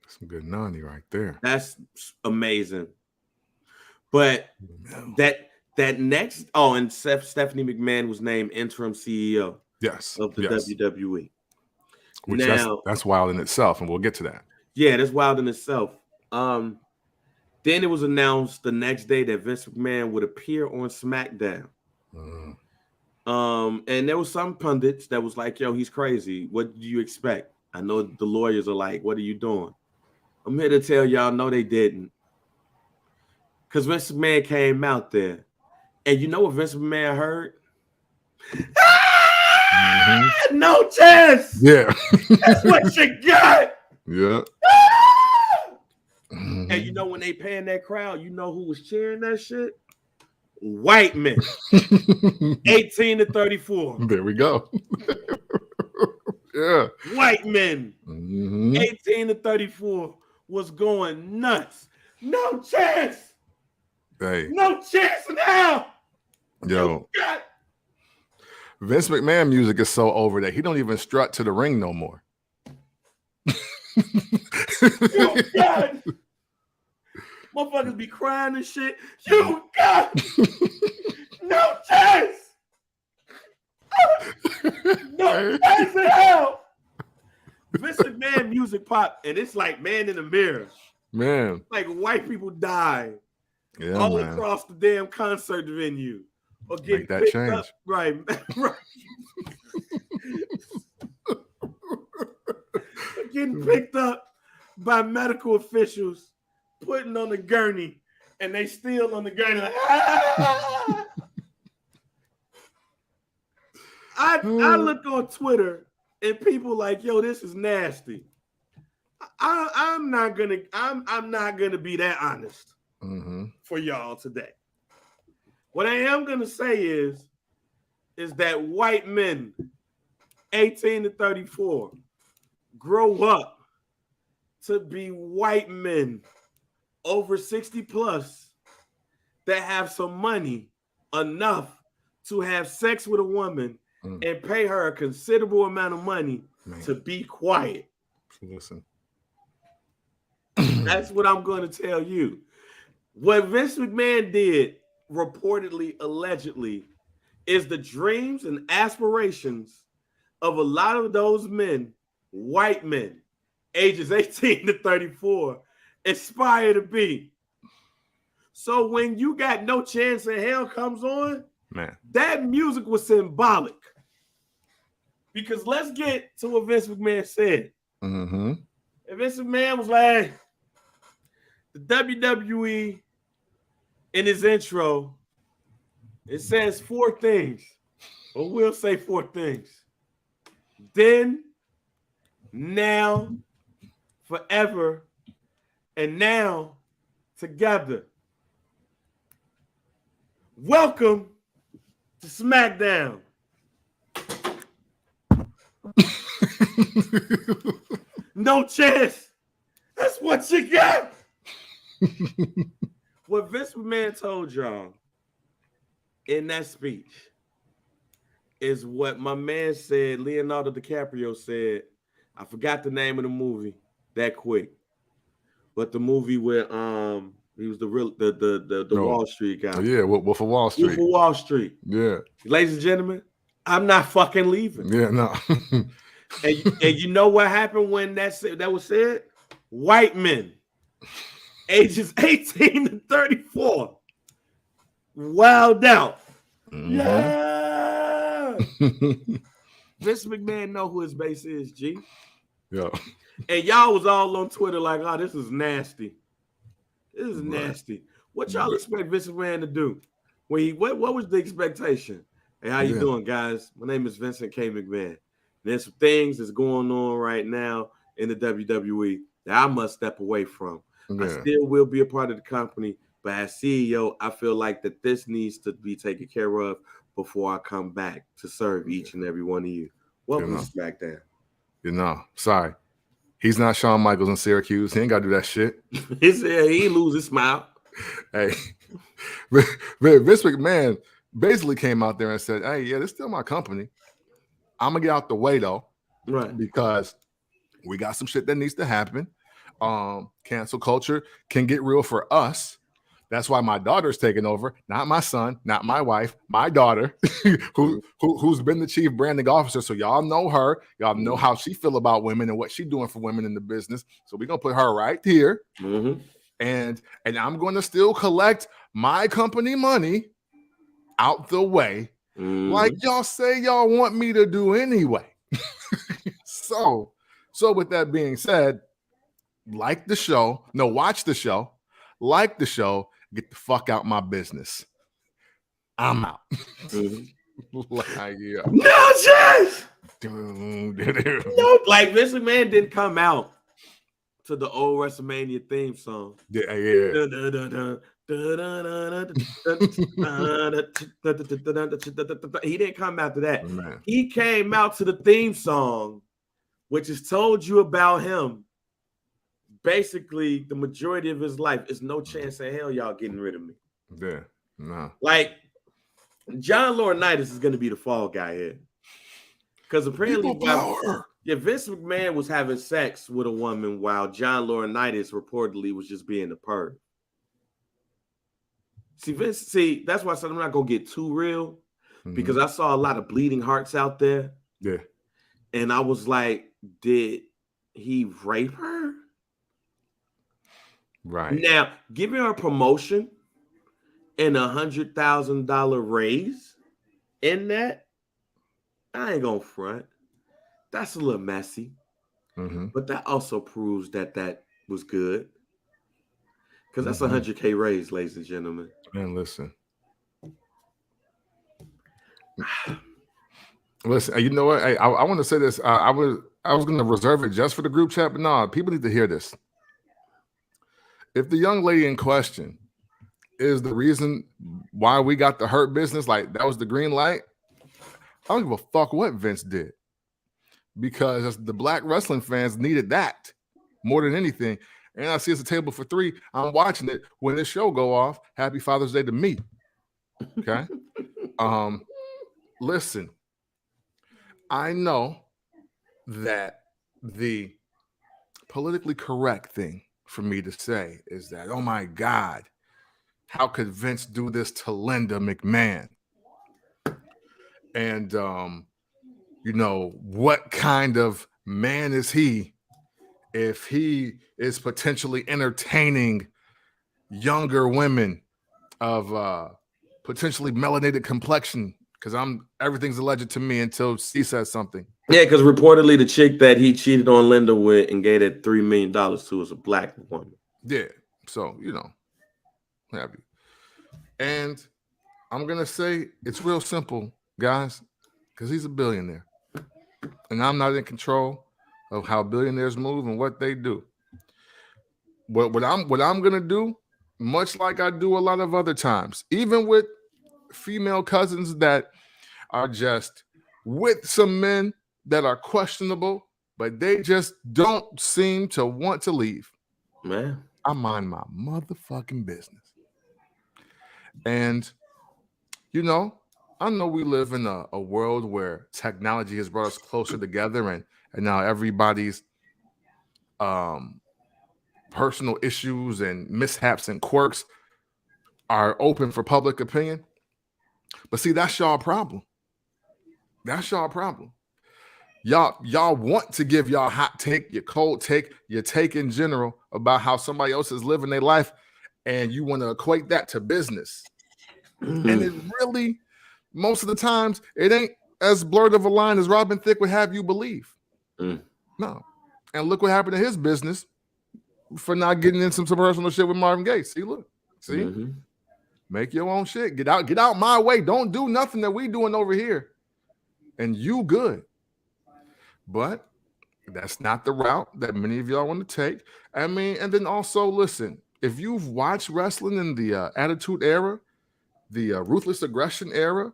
Some good nanny right there. That's amazing. But that next, and Stephanie McMahon was named interim CEO of the WWE. Which that's wild in itself, and we'll get to that. Yeah, that's wild in itself. Then it was announced the next day that Vince McMahon would appear on SmackDown. And there was some pundits that was like, yo, he's crazy. What do you expect? I know the lawyers are like, what are you doing? I'm here to tell y'all, no, they didn't. Because Vince McMahon came out there. And you know what Vince McMahon heard? No chance. Yeah. That's what you got. Yeah. And you know when they paying that crowd, you know who was cheering that shit? White men. 18 to 34. There we go. Yeah. White men. 18 to 34 was going nuts. No chance. Hey. No chance in hell. Yo. Vince McMahon music is so over that he don't even strut to the ring no more. You got it. Motherfuckers be crying and shit. You got it. No chance. No chance in hell. Vince McMahon music pop, and it's like Man in the Mirror. Man. Like white people die all across the damn concert venue. Or get that picked change. up. Right. Getting picked up by medical officials, putting on the gurney, and they still on the gurney. Like, I look on Twitter and people like, yo, this is nasty. I'm not gonna be that honest for y'all today. What I am gonna say is that white men 18 to 34 grow up to be white men over 60 plus that have some money enough to have sex with a woman and pay her a considerable amount of money to be quiet. Listen. That's what I'm going to tell you. What Vince McMahon did, reportedly, allegedly, is the dreams and aspirations of a lot of those men, white men, ages 18 to 34, aspire to be. So when You Got No Chance in Hell comes on, that music was symbolic. Because let's get to what Vince McMahon said. And Vince McMahon was like, the WWE in his intro, it says 4 things. Or we'll say 4 things. Then, now, forever, And now, together, welcome to SmackDown. No chance. That's what you got. What Vince McMahon told y'all in that speech is what my man said, Leonardo DiCaprio said. I forgot the name of the movie that quick. But the movie where he was the Wall Street guy. Yeah, Wolf of Wall Street. Wolf of Wall Street. Yeah. Ladies and gentlemen, I'm not fucking leaving. Yeah, no. and you know what happened when that was said? White men, ages 18 to 34, wild out. Mm-hmm. Yeah. Vince McMahon know who his base is, G. Yeah. And y'all was all on Twitter like, oh, this is nasty. This is nasty. What y'all expect Vince McMahon to do? What was the expectation? Hey, how you doing, guys? My name is Vincent K. McMahon. There's some things that's going on right now in the WWE that I must step away from. Yeah. I still will be a part of the company, but as CEO, I feel like that this needs to be taken care of before I come back to serve each and every one of you. Welcome to SmackDown. Sorry. He's not Shawn Michaels in Syracuse. He ain't got to do that shit. He said he lose his smile. Hey, Vince McMahon basically came out there and said, hey, yeah, this is still my company. I'm going to get out the way, though. Right. Because we got some shit that needs to happen. Cancel culture can get real for us. That's why my daughter's taking over, not my son, not my wife, my daughter, who's been the chief branding officer. So y'all know her. Y'all know how she feel about women and what she's doing for women in the business. So we're going to put her right here. Mm-hmm. And I'm going to still collect my company money out the way, like y'all say y'all want me to do anyway. So with that being said, watch the show, like the show, get the fuck out my business. I'm out. Like, yeah. No chance. No, like Vince McMahon didn't come out to the old WrestleMania theme song. Yeah. He didn't come out to that. Man. He came out to the theme song, which has told you about him. Basically, the majority of his life is no chance in hell y'all getting rid of me. Yeah, no. Like, John Laurinaitis is going to be the fall guy here. Because apparently, Vince McMahon was having sex with a woman while John Laurinaitis reportedly was just being a perv. See, that's why I said I'm not going to get too real, because I saw a lot of bleeding hearts out there. Yeah. And I was like, did he rape her? Right. Now, giving her a promotion and $100,000 raise in that, I ain't gonna front. That's a little messy. But that also proves that was good. Because that's a $100K raise, ladies and gentlemen. Man, listen, you know what? I want to say this. I was going to reserve it just for the group chat, but no, people need to hear this. If the young lady in question is the reason why we got the Hurt Business, like that was the green light, I don't give a fuck what Vince did, because the black wrestling fans needed that more than anything. And I see it's a table for three. I'm watching it when this show go off. Happy Father's Day to me. Okay. Listen, I know that the politically correct thing for me to say is that, oh my God, how could Vince do this to Linda McMahon? And, what kind of man is he if he is potentially entertaining younger women of potentially melanated complexion? Because everything's alleged to me until she says something. Yeah, because reportedly the chick that he cheated on Linda with and gave that $3 million to was a black woman. Yeah. So, have you. And I'm going to say it's real simple, guys, because he's a billionaire. And I'm not in control of how billionaires move and what they do. what I'm gonna do, much like I do a lot of other times, even with female cousins that are just with some men that are questionable, but they just don't seem to want to leave. Man. I mind my motherfucking business. And you know, I know we live in a world where technology has brought us closer together, and now everybody's um personal issues and mishaps and quirks are open for public opinion. But see, that's y'all problem. That's y'all problem. Y'all want to give y'all hot take, your cold take, your take in general about how somebody else is living their life, and you want to equate that to business. And it really, most of the times, it ain't as blurred of a line as Robin Thicke would have you believe. No. And look what happened to his business for not getting in some personal shit with Marvin Gaye. See, look. See? Make your own shit. Get out my way. Don't do nothing that we doing over here. And you good. But that's not the route that many of y'all want to take. I mean, and then also listen, if you've watched wrestling in the Attitude Era, the Ruthless Aggression era,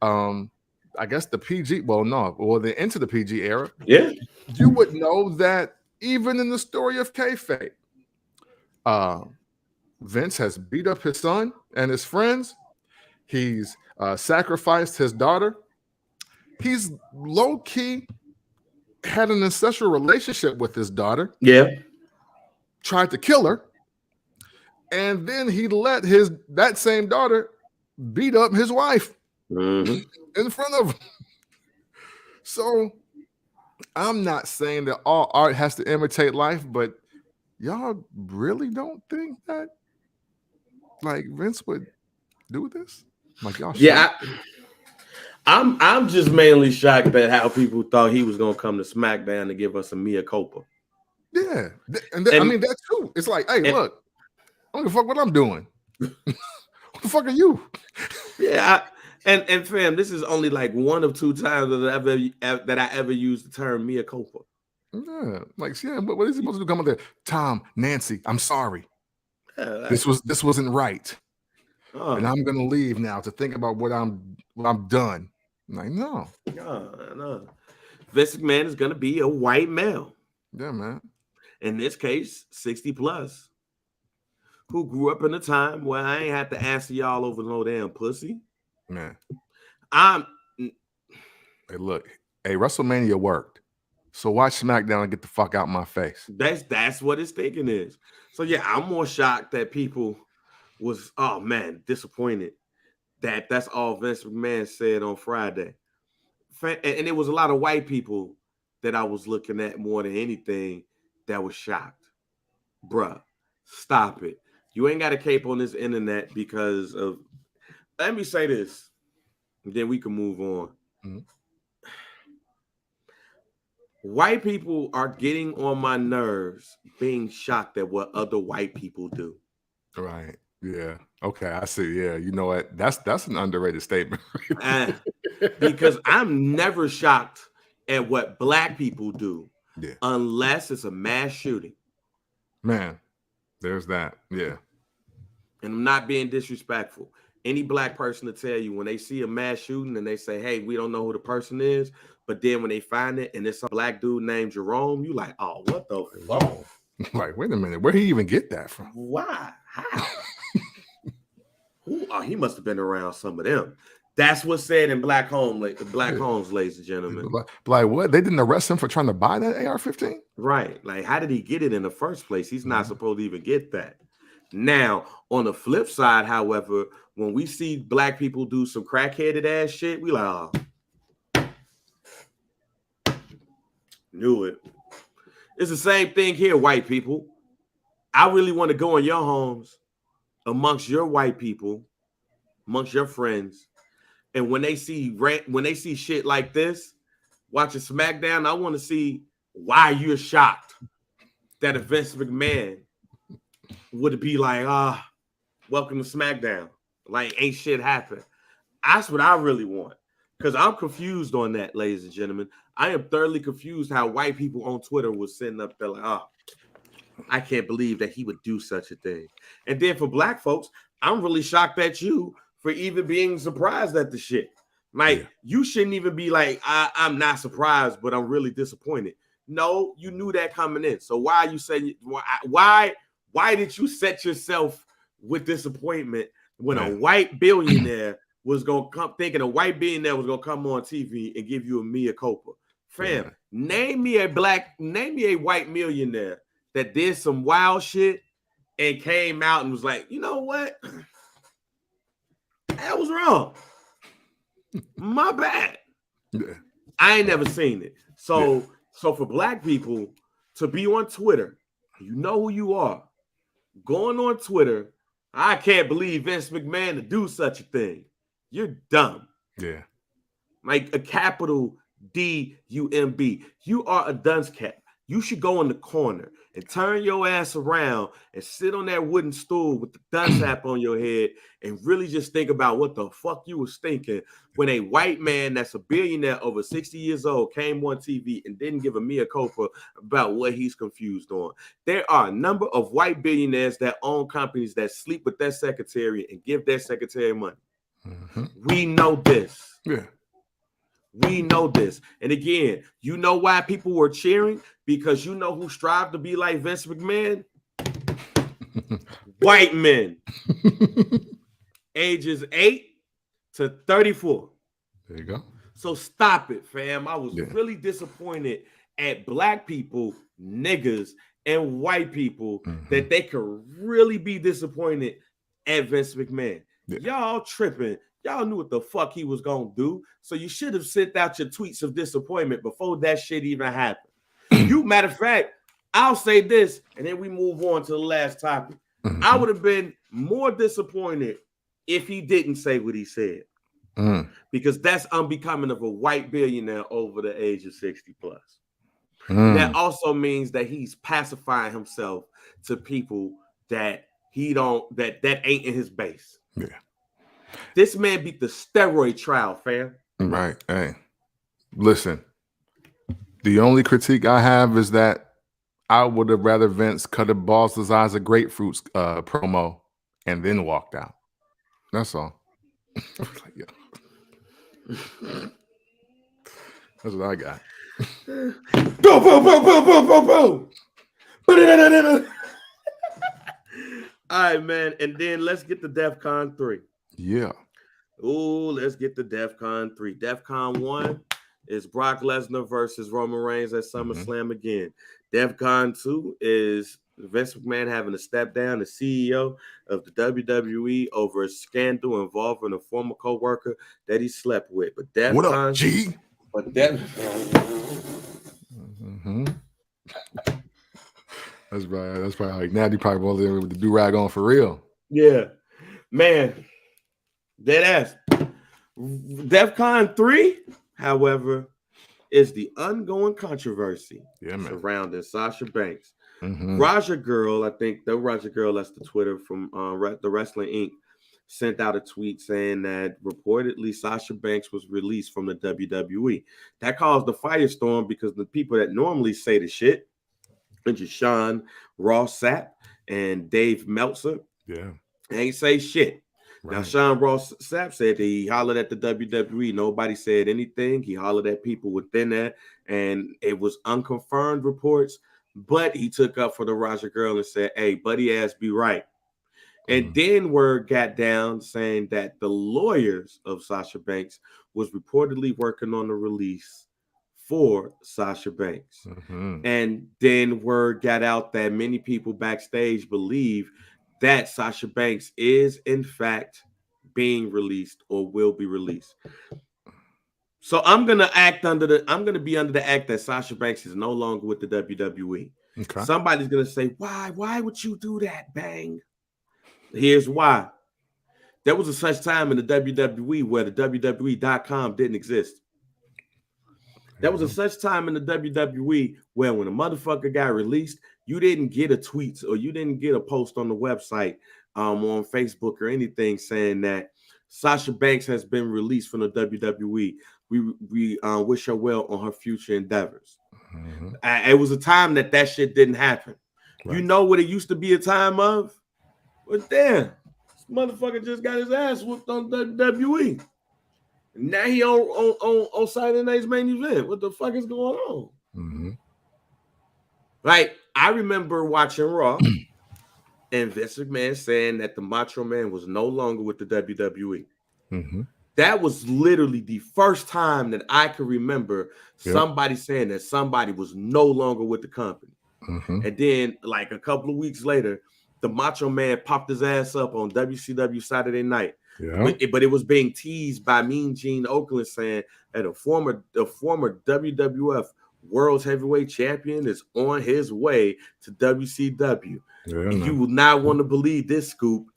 I guess the PG, the into the PG era, yeah, you would know that even in the story of kayfabe, Vince has beat up his son and his friends. He's sacrificed his daughter. He's low-key had an ancestral relationship with his daughter. Yeah. Tried to kill her. And then he let that same daughter beat up his wife in front of him. So I'm not saying that all art has to imitate life, but y'all really don't think that like Vince would do this? Like y'all I'm just mainly shocked at how people thought he was gonna come to SmackDown to give us a mea culpa. Yeah, and I mean that's true. It's like, hey, look, I don't give a fuck what I'm doing. What the fuck are you? Yeah, and fam, this is only like one of two times that I ever used the term mea culpa. Yeah, like what is he supposed to do? Come up there, Tom, Nancy, I'm sorry. This wasn't right, and I'm gonna leave now to think about what I'm done. I'm like, no. Vince McMahon is gonna be a white male. Yeah, man. In this case, 60 plus, who grew up in a time where I ain't had to answer y'all over no damn pussy. Man. Hey, look, WrestleMania worked. So watch SmackDown and get the fuck out my face. That's what his thinking is. So yeah, I'm more shocked that people was, oh man, disappointed that that's all Vince McMahon said on Friday. And it was a lot of white people that I was looking at more than anything that was shocked. Bruh, stop it. You ain't got a cape on this internet because of, let me say this, and then we can move on. Mm-hmm. White people are getting on my nerves being shocked at what other white people do. Right. Yeah. Okay. I see. Yeah. You know what? That's an underrated statement. Because I'm never shocked at what black people do Yeah. Unless it's a mass shooting. Man, there's that. Yeah. And I'm not being disrespectful. Any black person to tell you when they see a mass shooting and they say, hey, we don't know who the person is, but then when they find it and it's a black dude named Jerome, you like, oh, what the fuck? Like, wait a minute, where'd he even get that from? Why? How? Oh, he must have been around some of them. That's what's said in Black Homes, ladies and gentlemen. Like what? They didn't arrest him for trying to buy that AR-15? Right. Like, how did he get it in the first place? He's not supposed to even get that. Now, on the flip side, however, when we see black people do some crackheaded ass shit, we like, oh, knew it. It's the same thing here, white people. I really want to go in your homes, amongst your white people, amongst your friends, and when they see shit like this, watching SmackDown, I want to see why you're shocked that a Vince McMahon would be like, welcome to SmackDown. Like, ain't shit happen. That's what I really want. Because I'm confused on that, ladies and gentlemen. I am thoroughly confused how white people on Twitter was sitting up there like, I can't believe that he would do such a thing. And then for black folks, I'm really shocked at you for even being surprised at the shit. Like, you shouldn't even be like, I'm not surprised, but I'm really disappointed. No, you knew that coming in. So why are you saying why did you set yourself with disappointment when a white billionaire was gonna come thinking a white billionaire was gonna come on TV and give you a mea culpa? Fam, name me a white millionaire that did some wild shit and came out and was like, you know what? That was wrong. My bad. Yeah. I ain't never seen it. So for black people to be on Twitter, you know who you are. Going on Twitter, I can't believe Vince McMahon to do such a thing. You're dumb. Yeah. Like a capital D-U-M-B. You are a dunce cap. You should go in the corner and turn your ass around and sit on that wooden stool with the dunce cap on your head and really just think about what the fuck you was thinking when a white man that's a billionaire over 60 years old came on TV and didn't give a mea culpa about what he's confused on. There are a number of white billionaires that own companies that sleep with their secretary and give their secretary money. Mm-hmm. We know this. Yeah. We know this. And again, you know why people were cheering? Because you know who strive to be like Vince McMahon? White men. Ages 8 to 34. There you go. So stop it, fam. I was really disappointed at black people, niggas, and white people that they could really be disappointed at Vince McMahon. Yeah. Y'all tripping. Y'all knew what the fuck he was going to do. So you should have sent out your tweets of disappointment before that shit even happened. Matter of fact, I'll say this, and then we move on to the last topic. I would have been more disappointed if he didn't say what he said. Because that's unbecoming of a white billionaire over the age of 60 plus. That also means that he's pacifying himself to people that that ain't in his base. Yeah. This man beat the steroid trial, fam. Right. Hey, listen, the only critique I have is that I would have rather Vince cut a balls the size of grapefruits promo and then walked out. That's all. Like, that's what I got. Boom, boom, boom, boom, boom, boom, boom. All right, man. And then let's get to DEFCON 3. Yeah. Oh, let's get to DEFCON 3. DEFCON 1 is Brock Lesnar versus Roman Reigns at SummerSlam again. DEFCON 2 is Vince McMahon having to step down, the CEO of the WWE, over a scandal involving a former co-worker that he slept with. But DEFCON, what up, G? But That's probably like Natty probably over there with the do-rag on for real. Yeah. Man. Dead ass. DEFCON 3, however, is the ongoing controversy surrounding Sasha Banks. Raja Girl, I think the Raja Girl, that's the Twitter from the Wrestling Inc., sent out a tweet saying that reportedly Sasha Banks was released from the WWE. That caused the firestorm because the people that normally say the shit, which is Sean Ross Sapp and Dave Meltzer, ain't say shit. Right. Now, Sean Ross Sapp said he hollered at the WWE. Nobody said anything. He hollered at people within that, and it was unconfirmed reports, but he took up for the Raja Girl and said, hey, buddy ass be right. And then word got down saying that the lawyers of Sasha Banks was reportedly working on the release for Sasha Banks. And then word got out that many people backstage believe that Sasha Banks is in fact being released or will be released. So I'm gonna be under the act that Sasha Banks is no longer with the WWE. Okay. Somebody's gonna say, why would you do that, Bang? Here's why. There was a such time in the WWE where the WWE.com didn't exist. There was a such time in the WWE where when a motherfucker got released, you didn't get a tweet or you didn't get a post on the website on Facebook or anything saying that Sasha Banks has been released from the WWE. We wish her well on her future endeavors. It was a time that shit didn't happen. You know what it used to be a time of? But damn, this motherfucker just got his ass whooped on WWE. Now he on Saturday night's main event. What the fuck is going on? Mm-hmm. Like, I remember watching Raw and Vince McMahon saying that the Macho Man was no longer with the WWE. Mm-hmm. That was literally the first time that I could remember somebody saying that somebody was no longer with the company. Mm-hmm. And then, like a couple of weeks later, the Macho Man popped his ass up on WCW Saturday Night. Yeah. But it was being teased by Mean Gene Okerlund saying that a former WWF World Heavyweight Champion is on his way to WCW. Yeah, you will not want to believe this scoop.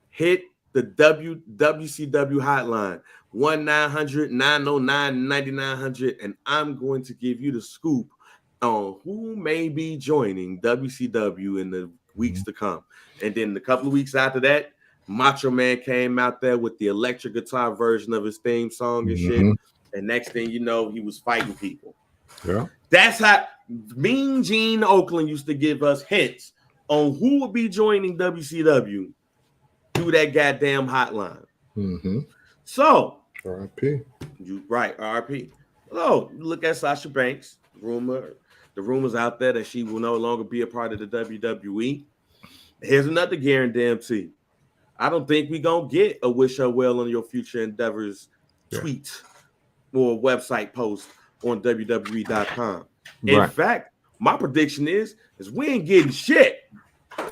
Hit the WCW hotline, 1-900-909-9900, and I'm going to give you the scoop on who may be joining WCW in the weeks to come. And then a couple of weeks after that, Macho Man came out there with the electric guitar version of his theme song and shit. And next thing you know, he was fighting people. Yeah. That's how Mean Gene Okerlund used to give us hints on who would be joining WCW through that goddamn hotline. Mm-hmm. So, R.I.P. R.I.P. So, look at Sasha Banks. The rumors out there that she will no longer be a part of the WWE. Here's another guarantee. I don't think we're going to get a wish her well on your future endeavors tweet or website post on WWE.com. In fact, my prediction is we ain't getting shit.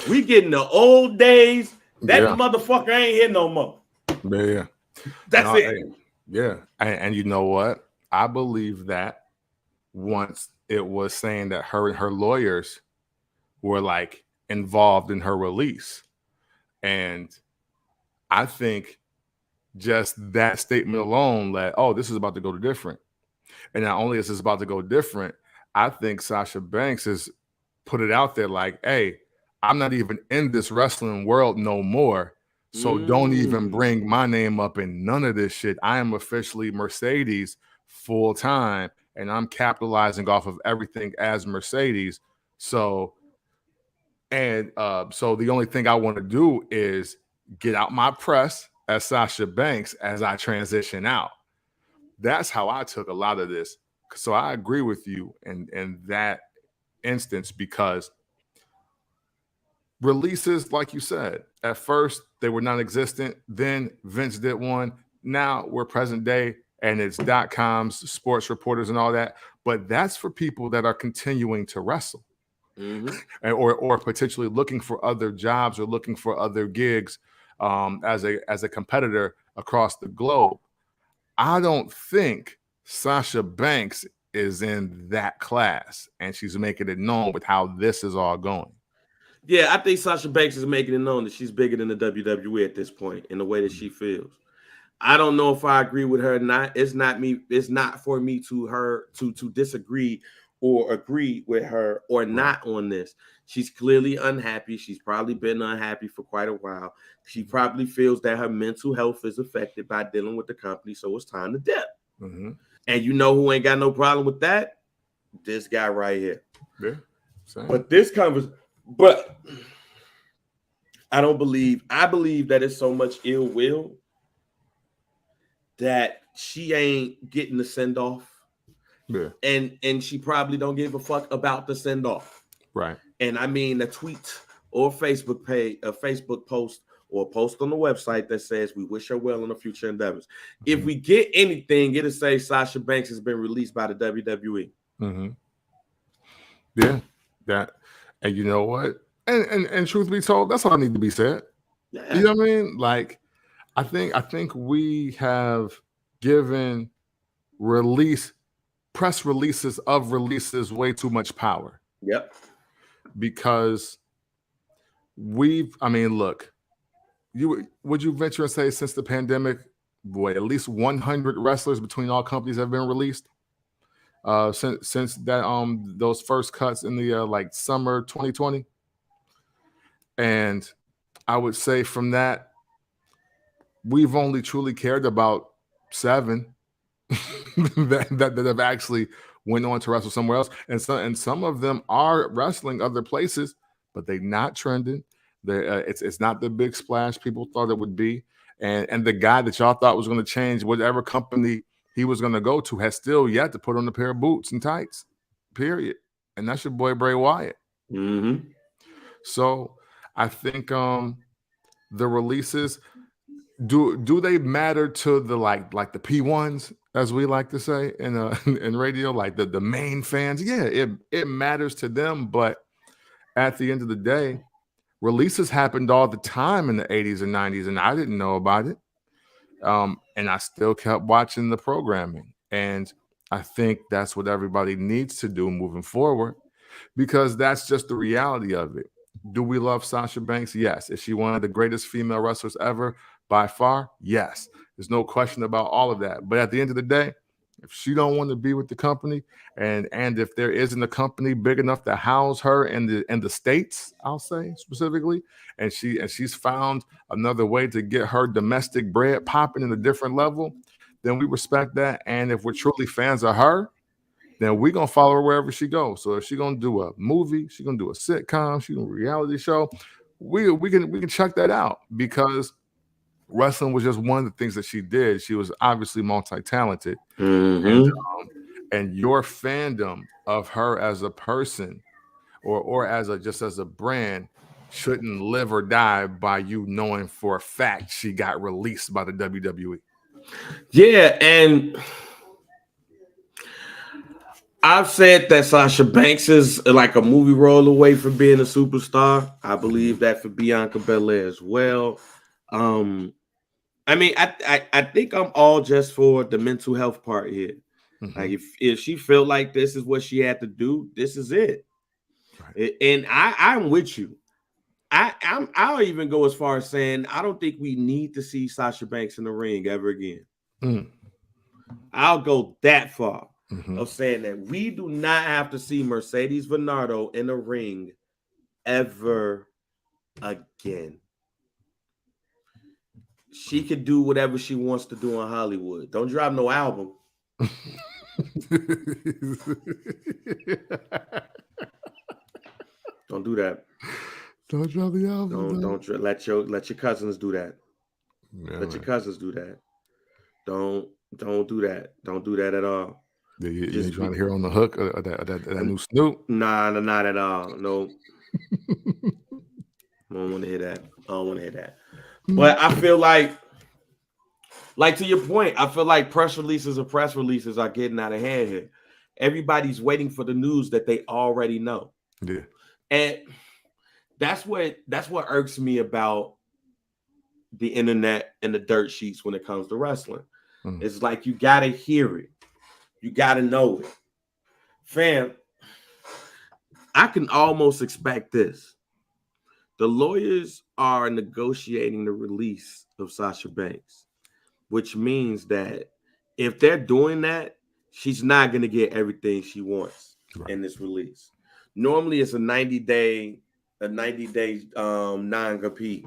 We getting the old days. That motherfucker ain't here no more. Yeah. That's it. Yeah. And you know what? I believe that once it was saying that her and her lawyers were like involved in her release. And I think just that statement alone, that, oh, this is about to go different. And not only is this about to go different, I think Sasha Banks has put it out there like, hey, I'm not even in this wrestling world no more. So don't even bring my name up in none of this shit. I am officially Mercedes full time, and I'm capitalizing off of everything as Mercedes. So the only thing I want to do is get out my press as Sasha Banks as I transition out. That's how I took a lot of this. So I agree with you in that instance, because releases, like you said, at first they were non-existent. Then Vince did one. Now we're present day, and it's .coms, sports reporters, and all that. But that's for people that are continuing to wrestle, or potentially looking for other jobs or looking for other gigs as a competitor across the globe. I don't think Sasha Banks is in that class, and she's making it known with how this is all going. Yeah, I think Sasha Banks is making it known that she's bigger than the WWE at this point in the way that she feels. I don't know if I agree with her or not. It's not me. It's not for me to disagree or agree with her or not on this. She's clearly unhappy. She's probably been unhappy for quite a while. She probably feels that her mental health is affected by dealing with the company, so it's time to dip. And you know who ain't got no problem with that? This guy right here. Yeah. Same. But I believe that it's so much ill will that she ain't getting the send off. Yeah. And she probably don't give a fuck about the send off. Right. And I mean a tweet or Facebook page, a Facebook post or a post on the website that says we wish her well on her future endeavors. If we get anything, it'll say Sasha Banks has been released by the WWE. Yeah. That. And you know what? And truth be told, that's all I need to be said. Yeah. You know what I mean? Like, I think we have given press releases of releases way too much power. Yep. Because look, would you venture and say since the pandemic, boy, at least 100 wrestlers between all companies have been released? Since that those first cuts in the like summer 2020, and I would say from that we've only truly cared about 7 that have actually went on to wrestle somewhere else, and some of them are wrestling other places but they not trending. It's not the big splash people thought it would be. And the guy that y'all thought was going to change whatever company he was going to go to has still yet to put on a pair of boots and tights, period. And that's your boy Bray Wyatt. Mm-hmm. So I think the releases, do they matter to the like the P1s, as we like to say in in radio, like the main fans? Yeah, it matters to them, but at the end of the day, releases happened all the time in the 80s and 90s, and I didn't know about it. And I still kept watching the programming. And I think that's what everybody needs to do moving forward, because that's just the reality of it. Do we love Sasha Banks? Yes. Is she one of the greatest female wrestlers ever? By far, yes. There's no question about all of that. But at the end of the day, if she don't want to be with the company, and if there isn't a company big enough to house her in the States, I'll say specifically, and she's found another way to get her domestic bread popping in a different level, then we respect that. And if we're truly fans of her, then we're gonna follow her wherever she goes. So if she's gonna do a movie, she's gonna do a sitcom, she's gonna do a reality show, we can check that out, because wrestling was just one of the things that she did. She was obviously multi-talented. Mm-hmm. And your fandom of her as a person or as a brand shouldn't live or die by you knowing for a fact she got released by the WWE. Yeah, and I've said that Sasha Banks is like a movie role away from being a superstar. I believe that for Bianca Belair as well. I mean, I think I'm all just for the mental health part here. Mm-hmm. Like if she felt like this is what she had to do, this is it. Right. And I'm with you. I'll even go as far as saying I don't think we need to see Sasha Banks in the ring ever again. Mm. I'll go that far of saying that we do not have to see Mercedes Varnado in the ring ever again. She could do whatever she wants to do in Hollywood. Don't drop no album. Don't do that. Don't drop the album. Don't let your cousins do that. Yeah, let your cousins do that. Don't do that. Don't do that at all. Yeah, you trying to hear on the hook of that new Snoop? Nah, not at all. No. I don't want to hear that. But I feel like to your point, I feel like press releases are getting out of hand here. Everybody's waiting for the news that they already know. Yeah. And that's what irks me about the internet and the dirt sheets when it comes to wrestling. It's like you gotta hear it. You gotta know it. Fam, I can almost expect this. The lawyers are negotiating the release of Sasha Banks, which means that if they're doing that, she's not going to get everything she wants in this release. Normally, it's a 90-day non-compete.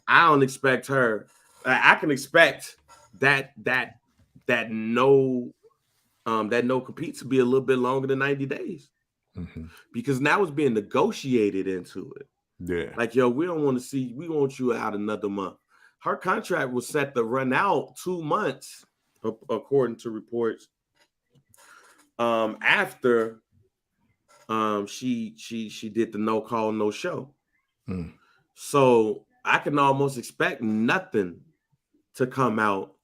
I don't expect her. I can expect that no compete to be a little bit longer than 90 days, because now it's being negotiated into it. Yeah, like, yo, we want you out another month. Her contract was set to run out 2 months, according to reports. After she did the no call, no show. So I can almost expect nothing to come out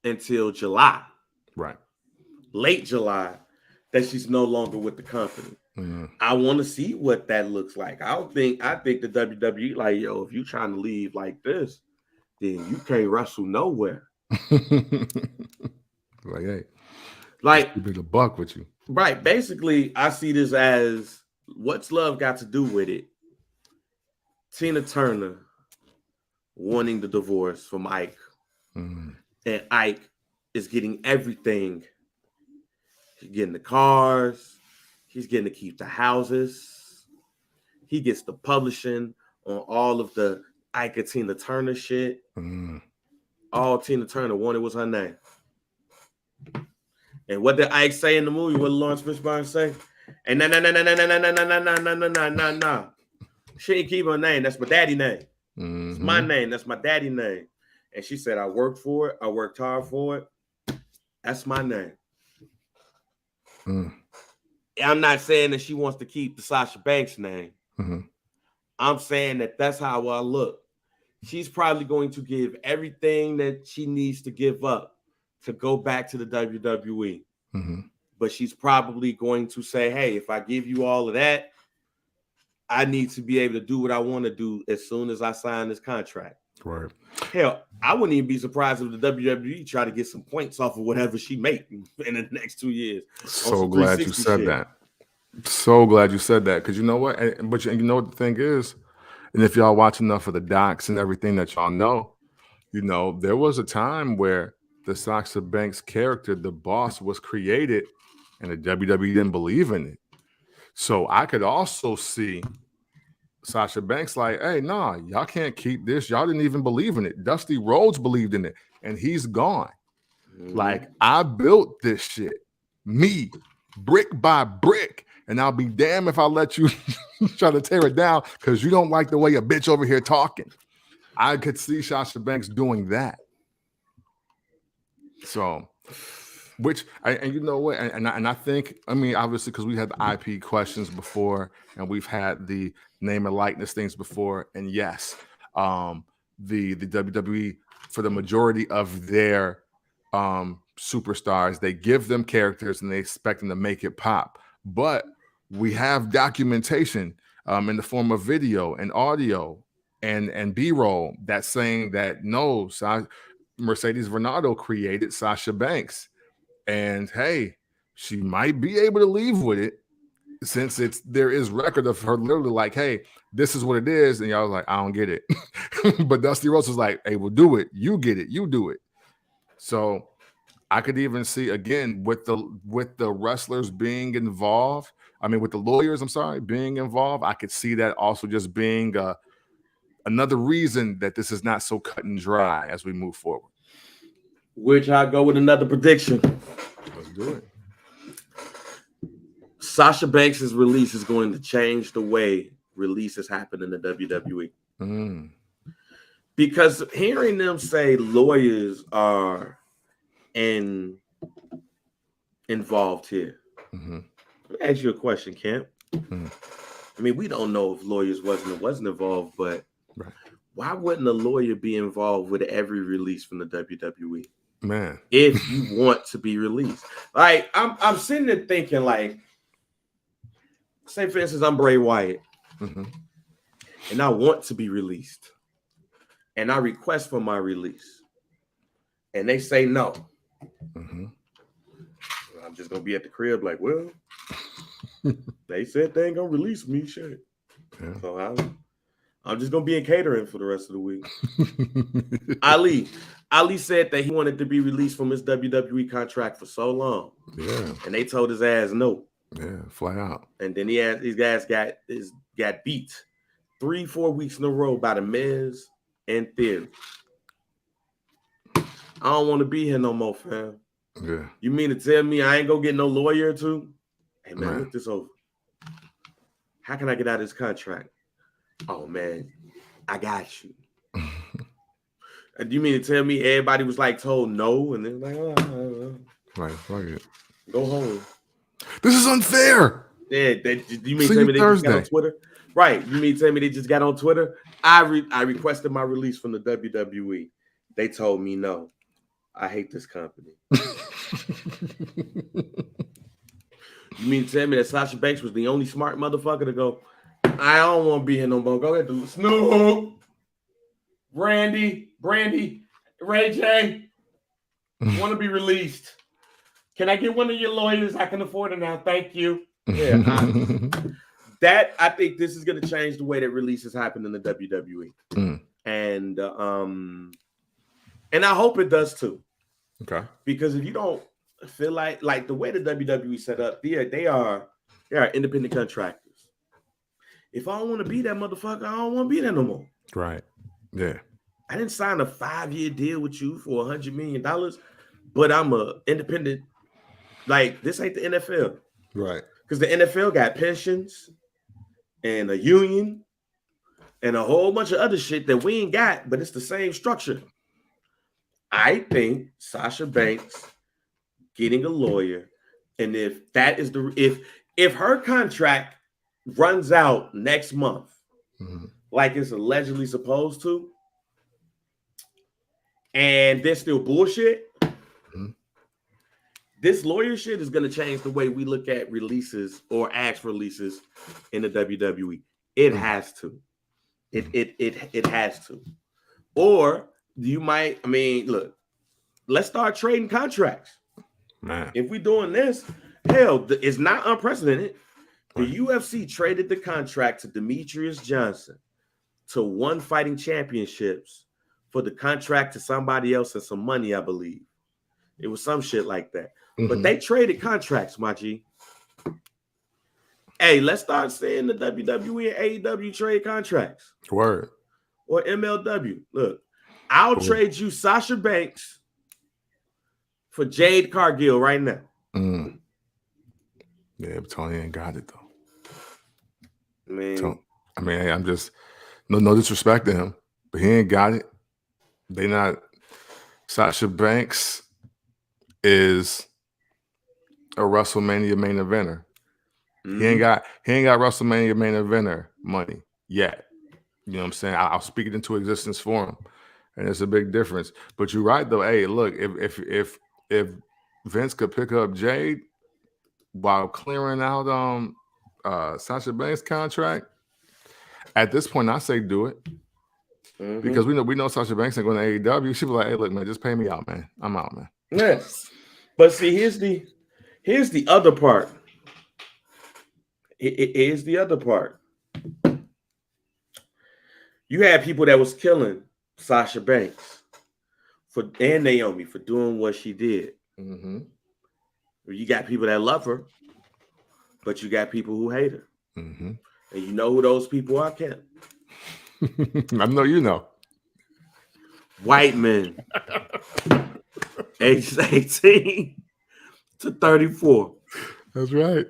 until July. Right. Late July, that she's no longer with the company. I want to see what that looks like. I think the WWE, like, yo, if you're trying to leave like this, then you can't wrestle nowhere. Like, hey, like keep it a buck with you. Right. Basically, I see this as, what's love got to do with it? Tina Turner wanting the divorce from Ike. And Ike is getting everything. He's getting the cars. He's getting to keep the houses. He gets the publishing on all of the Ike and Tina Turner shit. All Tina Turner wanted was her name. And what did Ike say in the movie? What did Lawrence Fishburne say? And nah. She ain't keep her name. That's my daddy name. Mm-hmm. It's my name. That's my daddy name. And she said, I worked for it. I worked hard for it. That's my name. Mm. I'm not saying that she wants to keep the Sasha Banks name. Mm-hmm. I'm saying that that's how I look. She's probably going to give everything that she needs to give up to go back to the WWE. Mm-hmm. But she's probably going to say, hey, if I give you all of that, I need to be able to do what I want to do as soon as I sign this contract. Right. Hell, I wouldn't even be surprised if the WWE try to get some points off of whatever she make in the next 2 years. So glad you said that. So glad you said that, because you know what? But you know what the thing is, and if y'all watch enough of the docs and everything that y'all know, you know, there was a time where the Sasha Banks character, the boss, was created, and the WWE didn't believe in it. So I could also see Sasha Banks like, hey, nah, y'all can't keep this. Y'all didn't even believe in it. Dusty Rhodes believed in it, and he's gone. Mm-hmm. Like, I built this shit, me, brick by brick, and I'll be damned if I let you try to tear it down because you don't like the way a bitch over here talking. I could see Sasha Banks doing that. So, and you know what? And I think, I mean, obviously, because we had the IP questions before, and we've had the name and likeness things before, and yes, the WWE, for the majority of their superstars, they give them characters and they expect them to make it pop. But we have documentation in the form of video and audio and B-roll that's saying that no, Mercedes Varnado created Sasha Banks, and hey, she might be able to leave with it since there is record of her literally like, hey, this is what it is, and y'all was like, I don't get it. But Dusty Rhodes was like, hey, we'll do it. You get it. You do it. So I could even see again with the wrestlers being involved. I mean, with the lawyers, being involved. I could see that also just being another reason that this is not so cut and dry as we move forward. Which I go with another prediction. Let's do it. Sasha Banks' release is going to change the way releases happen in the WWE. Mm. Because hearing them say lawyers are involved here. Mm-hmm. Let me ask you a question, Camp. Mm-hmm. I mean, we don't know if lawyers wasn't involved, but right. Why wouldn't a lawyer be involved with every release from the WWE? Man, if you want to be released. Like, I'm sitting there thinking, like, say for instance, I'm Bray Wyatt, mm-hmm. and I want to be released, and I request for my release, and they say no. Mm-hmm. I'm just gonna be at the crib, like, well, they said they ain't gonna release me, shit. Yeah. So I'm just gonna be in catering for the rest of the week. Ali said that he wanted to be released from his WWE contract for so long. Yeah. And they told his ass no. Yeah, fly out. And then his guys got beat 3-4 weeks in a row by The Miz and Theory. I don't want to be here no more, fam. Yeah. You mean to tell me I ain't gonna get no lawyer too? Hey man, look this over. How can I get out of this contract? Oh man, I got you. You mean to tell me everybody was like told no, and then like, right, fuck it. Go home. This is unfair. Yeah, you mean to tell me they just got on Twitter? Right. You mean to tell me they just got on Twitter? I requested my release from the WWE. They told me no. I hate this company. You mean to tell me that Sasha Banks was the only smart motherfucker to go, I don't want to be here no more. Go ahead, do Snoop, Brandy, Ray J, want to be released. Can I get one of your lawyers? I can afford it now. Thank you. Yeah, I think this is going to change the way that releases happen in the WWE. Mm. And I hope it does too. Okay. Because if you don't feel like the way the WWE set up, they are independent contractors. If I don't want to be that motherfucker, I don't want to be there no more. Right. Yeah. I didn't sign a 5-year deal with you for $100 million, but I'm a independent. Like, this ain't the NFL. Right. Because the NFL got pensions and a union and a whole bunch of other shit that we ain't got, but it's the same structure. I think Sasha Banks getting a lawyer, and if that is if her contract runs out next month, like it's allegedly supposed to, and there's still bullshit, this lawyer shit is going to change the way we look at releases or ask for releases in the WWE. It has to. It has to. Or you might, I mean, look, let's start trading contracts. Man. If we're doing this, hell, it's not unprecedented. The UFC traded the contract to Demetrius Johnson to One Fighting Championships for the contract to somebody else and some money, I believe. It was some shit like that. But they traded contracts, my G. Hey, let's start seeing the WWE and AEW trade contracts. Word. Or MLW. Look, I'll trade you Sasha Banks for Jade Cargill right now. Yeah, but Tony ain't got it though. I mean, hey, I'm just no disrespect to him, but he ain't got it. They not. Sasha Banks is a WrestleMania main eventer. He ain't got WrestleMania main eventer money yet. You know what I'm saying? I'll speak it into existence for him, and it's a big difference. But you're right though. Hey, look, if Vince could pick up Jade while clearing out Sasha Banks' contract, at this point I say do it. Because we know Sasha Banks ain't going to AEW. She'll be like, hey, look, man, just pay me out, man. I'm out, man. Yes. But see, here's the other part. Here's the other part. You had people that was killing Sasha Banks and Naomi for doing what she did. You got people that love her, but you got people who hate her. And you know who those people are, Kent? I know you know. White men. Ages 18 to 34. That's right.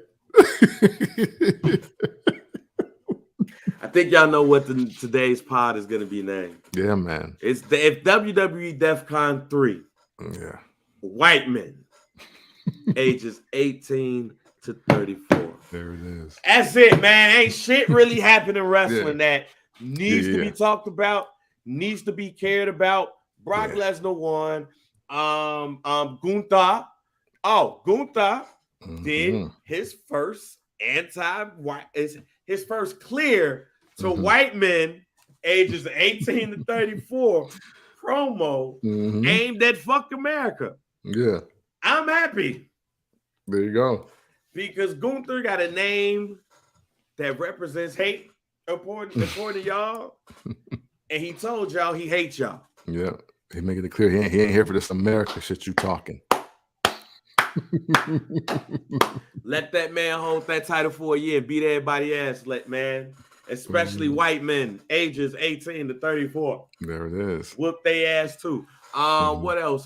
I think y'all know what today's pod is going to be named. Yeah, man. It's WWE DEFCON 3. Yeah. White men. Ages 18 to 34. There it is. That's it, man. Ain't shit really happening in wrestling that needs to be talked about, needs to be cared about. Brock Lesnar won. Gunther. Gunther did his first anti-white, his first clear to white men ages 18 to 34 promo aimed at fuck America. Yeah. I'm happy. There you go. Because Gunther got a name that represents hate according to y'all. And he told y'all he hates y'all. Yeah. He making it clear he ain't here for this America shit you talking. Let that man hold that title for a year and beat everybody's ass, man. Especially white men, ages 18 to 34. There it is. Whoop they ass too. What else?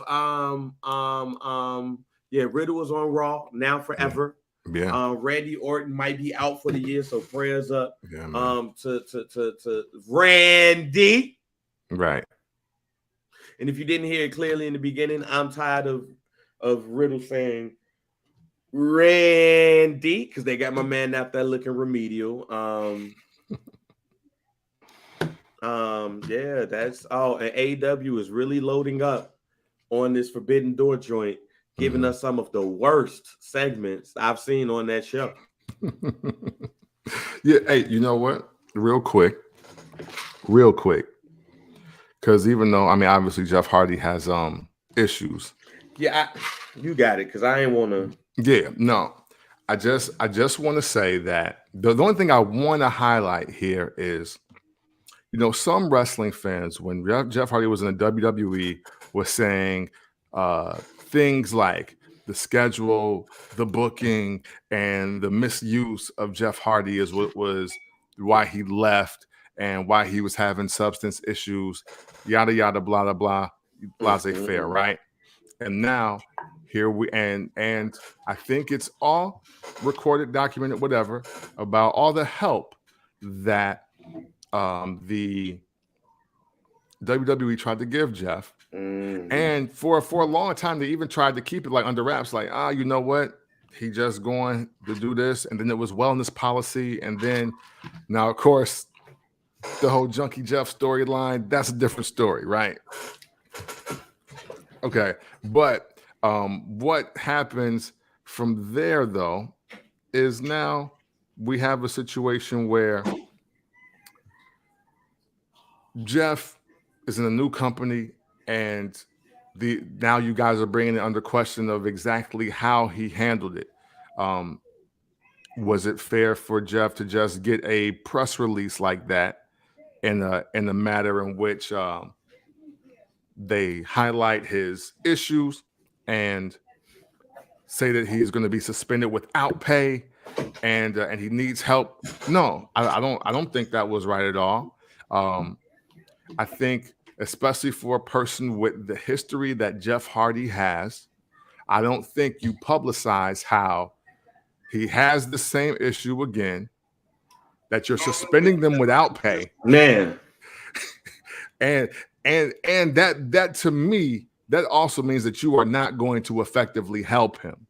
Riddle was on Raw now forever. Yeah. Randy Orton might be out for the year, so prayers up. Yeah, to Randy. Right. And if you didn't hear it clearly in the beginning, I'm tired of Riddle saying Randy because they got my man out there looking remedial. That's all. And AEW is really loading up on this Forbidden Door joint, giving us some of the worst segments I've seen on that show. Yeah, hey, you know what? Real quick. Because even though, I mean, obviously Jeff Hardy has issues. Yeah, you got it, because I ain't want to. Yeah, no. I just want to say that the only thing I want to highlight here is, you know, some wrestling fans, when Jeff Hardy was in the WWE, was saying things like the schedule, the booking, and the misuse of Jeff Hardy is what was why he left and why he was having substance issues, yada, yada, blah, blah, blah, laissez-faire, right? And now here we, and I think it's all recorded, documented, whatever, about all the help that the WWE tried to give Jeff. Mm-hmm. And for a long time, they even tried to keep it like under wraps, like, you know what? He just going to do this. And then it was wellness policy. And then now, of course, the whole Junkie Jeff storyline, that's a different story, right? Okay. But what happens from there, though, is now we have a situation where Jeff is in a new company, and now you guys are bringing it under question of exactly how he handled it. Was it fair for Jeff to just get a press release like that in a matter in which they highlight his issues and say that he's going to be suspended without pay and he needs help? No, I don't think that was right at all. I think, especially for a person with the history that Jeff Hardy has, I don't think you publicize how he has the same issue again, that you're suspending them without pay. Man. and that to me, that also means that you are not going to effectively help him.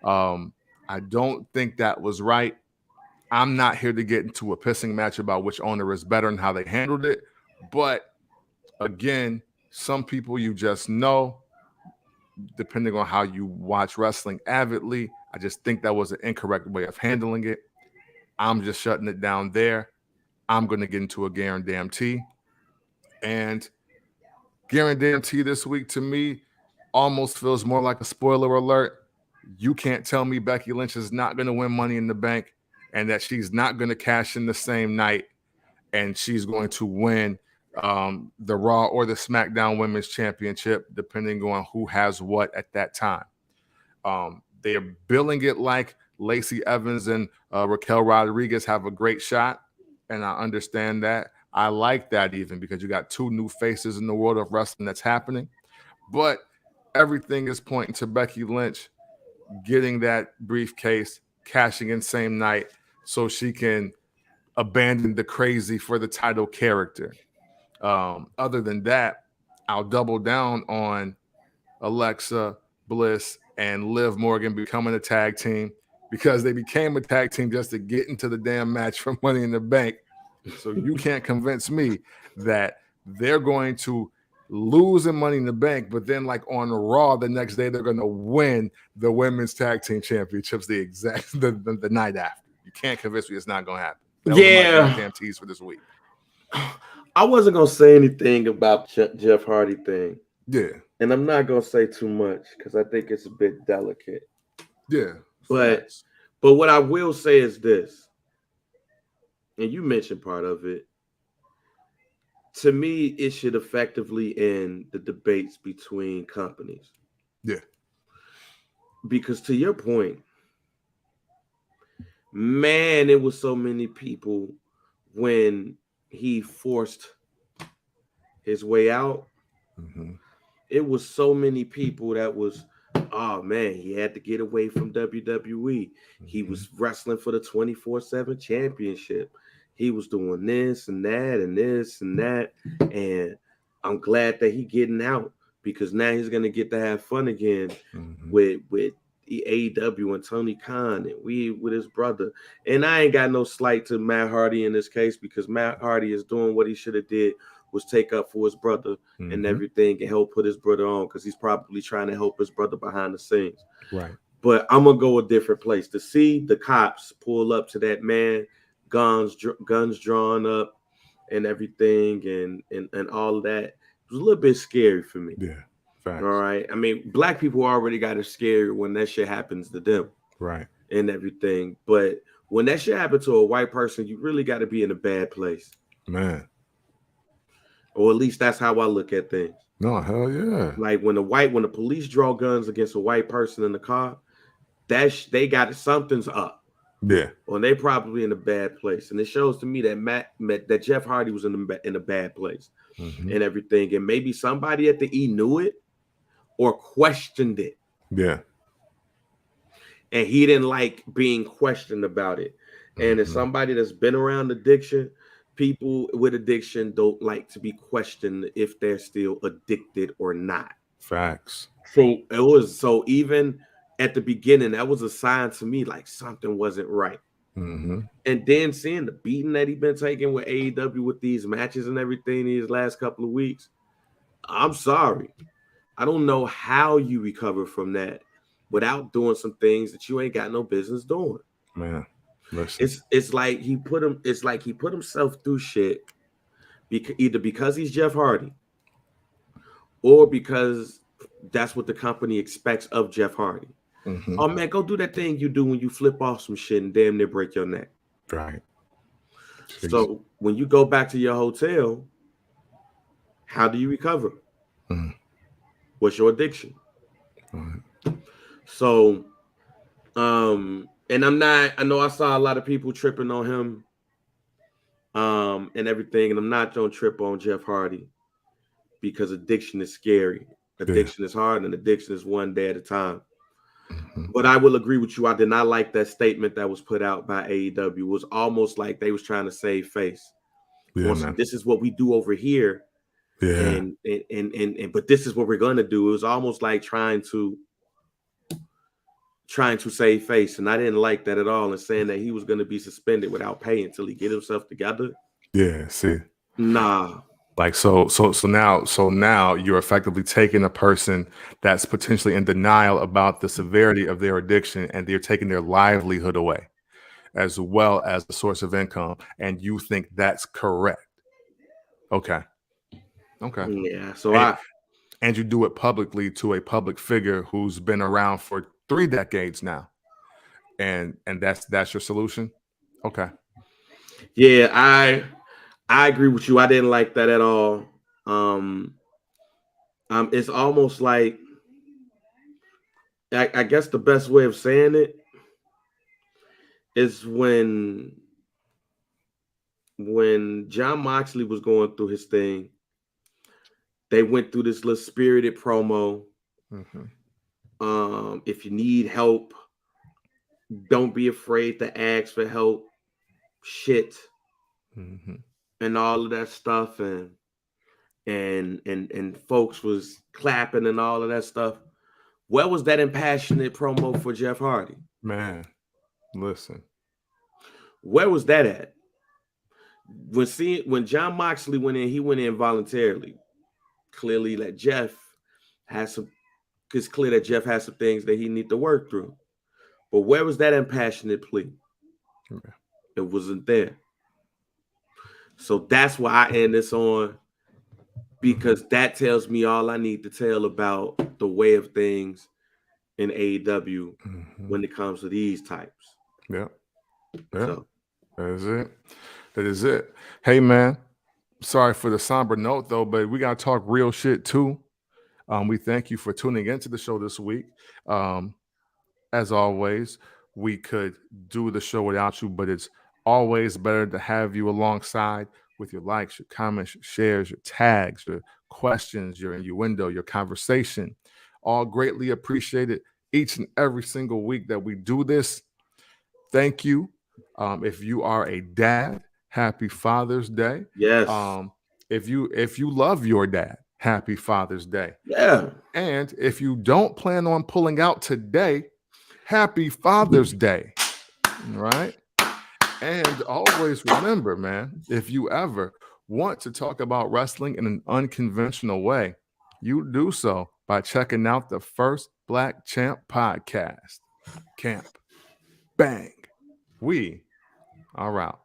I don't think that was right. I'm not here to get into a pissing match about which owner is better and how they handled it. But again, some people you just know, depending on how you watch wrestling avidly, I just think that was an incorrect way of handling it. I'm just shutting it down there. I'm going to get into a guarantee. And guarantee this week to me almost feels more like a spoiler alert. You can't tell me Becky Lynch is not going to win Money in the Bank and that she's not going to cash in the same night and she's going to win the Raw or the SmackDown Women's Championship, depending on who has what at that time. They are billing it like Lacey Evans and Raquel Rodriguez have a great shot, and I understand that. I like that even because you got two new faces in the world of wrestling that's happening. But everything is pointing to Becky Lynch getting that briefcase, cashing in same night so she can abandon the crazy for the title character. Other than that, I'll double down on Alexa Bliss and Liv Morgan becoming a tag team because they became a tag team just to get into the damn match for Money in the Bank. So you can't convince me that they're going to lose in Money in the Bank, but then like on Raw the next day, they're going to win the women's tag team championships the night after. You can't convince me it's not going to happen. That was my damn tease for this week. I wasn't going to say anything about Jeff Hardy thing. Yeah. And I'm not going to say too much because I think it's a bit delicate. Yeah. But what I will say is this, and you mentioned part of it. To me, it should effectively end the debates between companies. Yeah. Because to your point, man, it was so many people when he forced his way out. Mm-hmm. It was so many people that was, oh man, he had to get away from WWE. Mm-hmm. He was wrestling for the 24/7 championship. He was doing this and that and this and that. And I'm glad that he's getting out because now he's going to get to have fun again with the AEW and Tony Khan and with his brother. And I ain't got no slight to Matt Hardy in this case because Matt Hardy is doing what he should have did was take up for his brother and everything and help put his brother on because he's probably trying to help his brother behind the scenes. Right. But I'm going to go a different place. To see the cops pull up to that man, guns drawn up and everything and all of that, it was a little bit scary for me. Yeah. Facts. All right. I mean, black people already got it scared when that shit happens to them. Right. And everything. But when that shit happens to a white person, you really got to be in a bad place. Man. Or at least that's how I look at things. No, hell yeah. Like when the police draw guns against a white person in the car, they got something's up. Yeah. Well, they probably in a bad place. And it shows to me that Jeff Hardy was in a bad place and everything. And maybe somebody at the E knew it or questioned it. Yeah. And he didn't like being questioned about it. And as somebody that's been around addiction, people with addiction don't like to be questioned if they're still addicted or not. Facts. So even at the beginning, that was a sign to me like something wasn't right. Mm-hmm. And then seeing the beating that he's been taking with AEW with these matches and everything these last couple of weeks, I'm sorry. I don't know how you recover from that without doing some things that you ain't got no business doing. Man, listen. It's like he put himself through shit either because he's Jeff Hardy or because that's what the company expects of Jeff Hardy. Mm-hmm. Oh man, go do that thing you do when you flip off some shit and damn near break your neck. Right. Jeez. So when you go back to your hotel, how do you recover? Mm. What's your addiction? Right. So, and I know I saw a lot of people tripping on him, and everything, and I'm not gonna trip on Jeff Hardy because addiction is scary. Addiction is hard, and addiction is one day at a time. Mm-hmm. But I will agree with you. I did not like that statement that was put out by AEW. It was almost like they was trying to save face. Yeah, man. This is what we do over here. Yeah. And but this is what we're gonna do. It was almost like trying to save face, and I didn't like that at all. And saying that he was gonna be suspended without pay until he get himself together. Yeah. See. Nah. Like so now you're effectively taking a person that's potentially in denial about the severity of their addiction, and they're taking their livelihood away, as well as the source of income, and you think that's correct? Okay. Yeah. So and you do it publicly to a public figure who's been around for 3 decades now, and that's your solution? Okay. Yeah, I agree with you. I didn't like that at all. It's almost like I guess the best way of saying it is when Jon Moxley was going through his thing, they went through this little spirited promo. Mm-hmm. If you need help, don't be afraid to ask for help. Shit. Mm-hmm. And all of that stuff, and folks was clapping and all of that stuff. Where was that impassionate promo for Jeff Hardy? Man, listen. Where was that at? When Jon Moxley went in, he went in voluntarily. Clearly that Jeff has some, it's clear that Jeff has some things that he need to work through. But where was that impassionate plea? Okay. It wasn't there. So that's why I end this on, because that tells me all I need to tell about the way of things in AEW when it comes to these types. Yeah. So. That is it. Hey, man, sorry for the somber note, though, but we got to talk real shit, too. We thank you for tuning into the show this week. As always, we could do the show without you, but it's always better to have you alongside with your likes, your comments, your shares, your tags, your questions, your innuendo, your conversation. All greatly appreciated each and every single week that we do this. Thank you. If you are a dad, happy Father's Day. Yes. If you love your dad, happy Father's Day. Yeah. And if you don't plan on pulling out today, happy Father's Day. Right? And always remember, man, if you ever want to talk about wrestling in an unconventional way, you do so by checking out the First Black Champ podcast. Camp. Bang. We are out.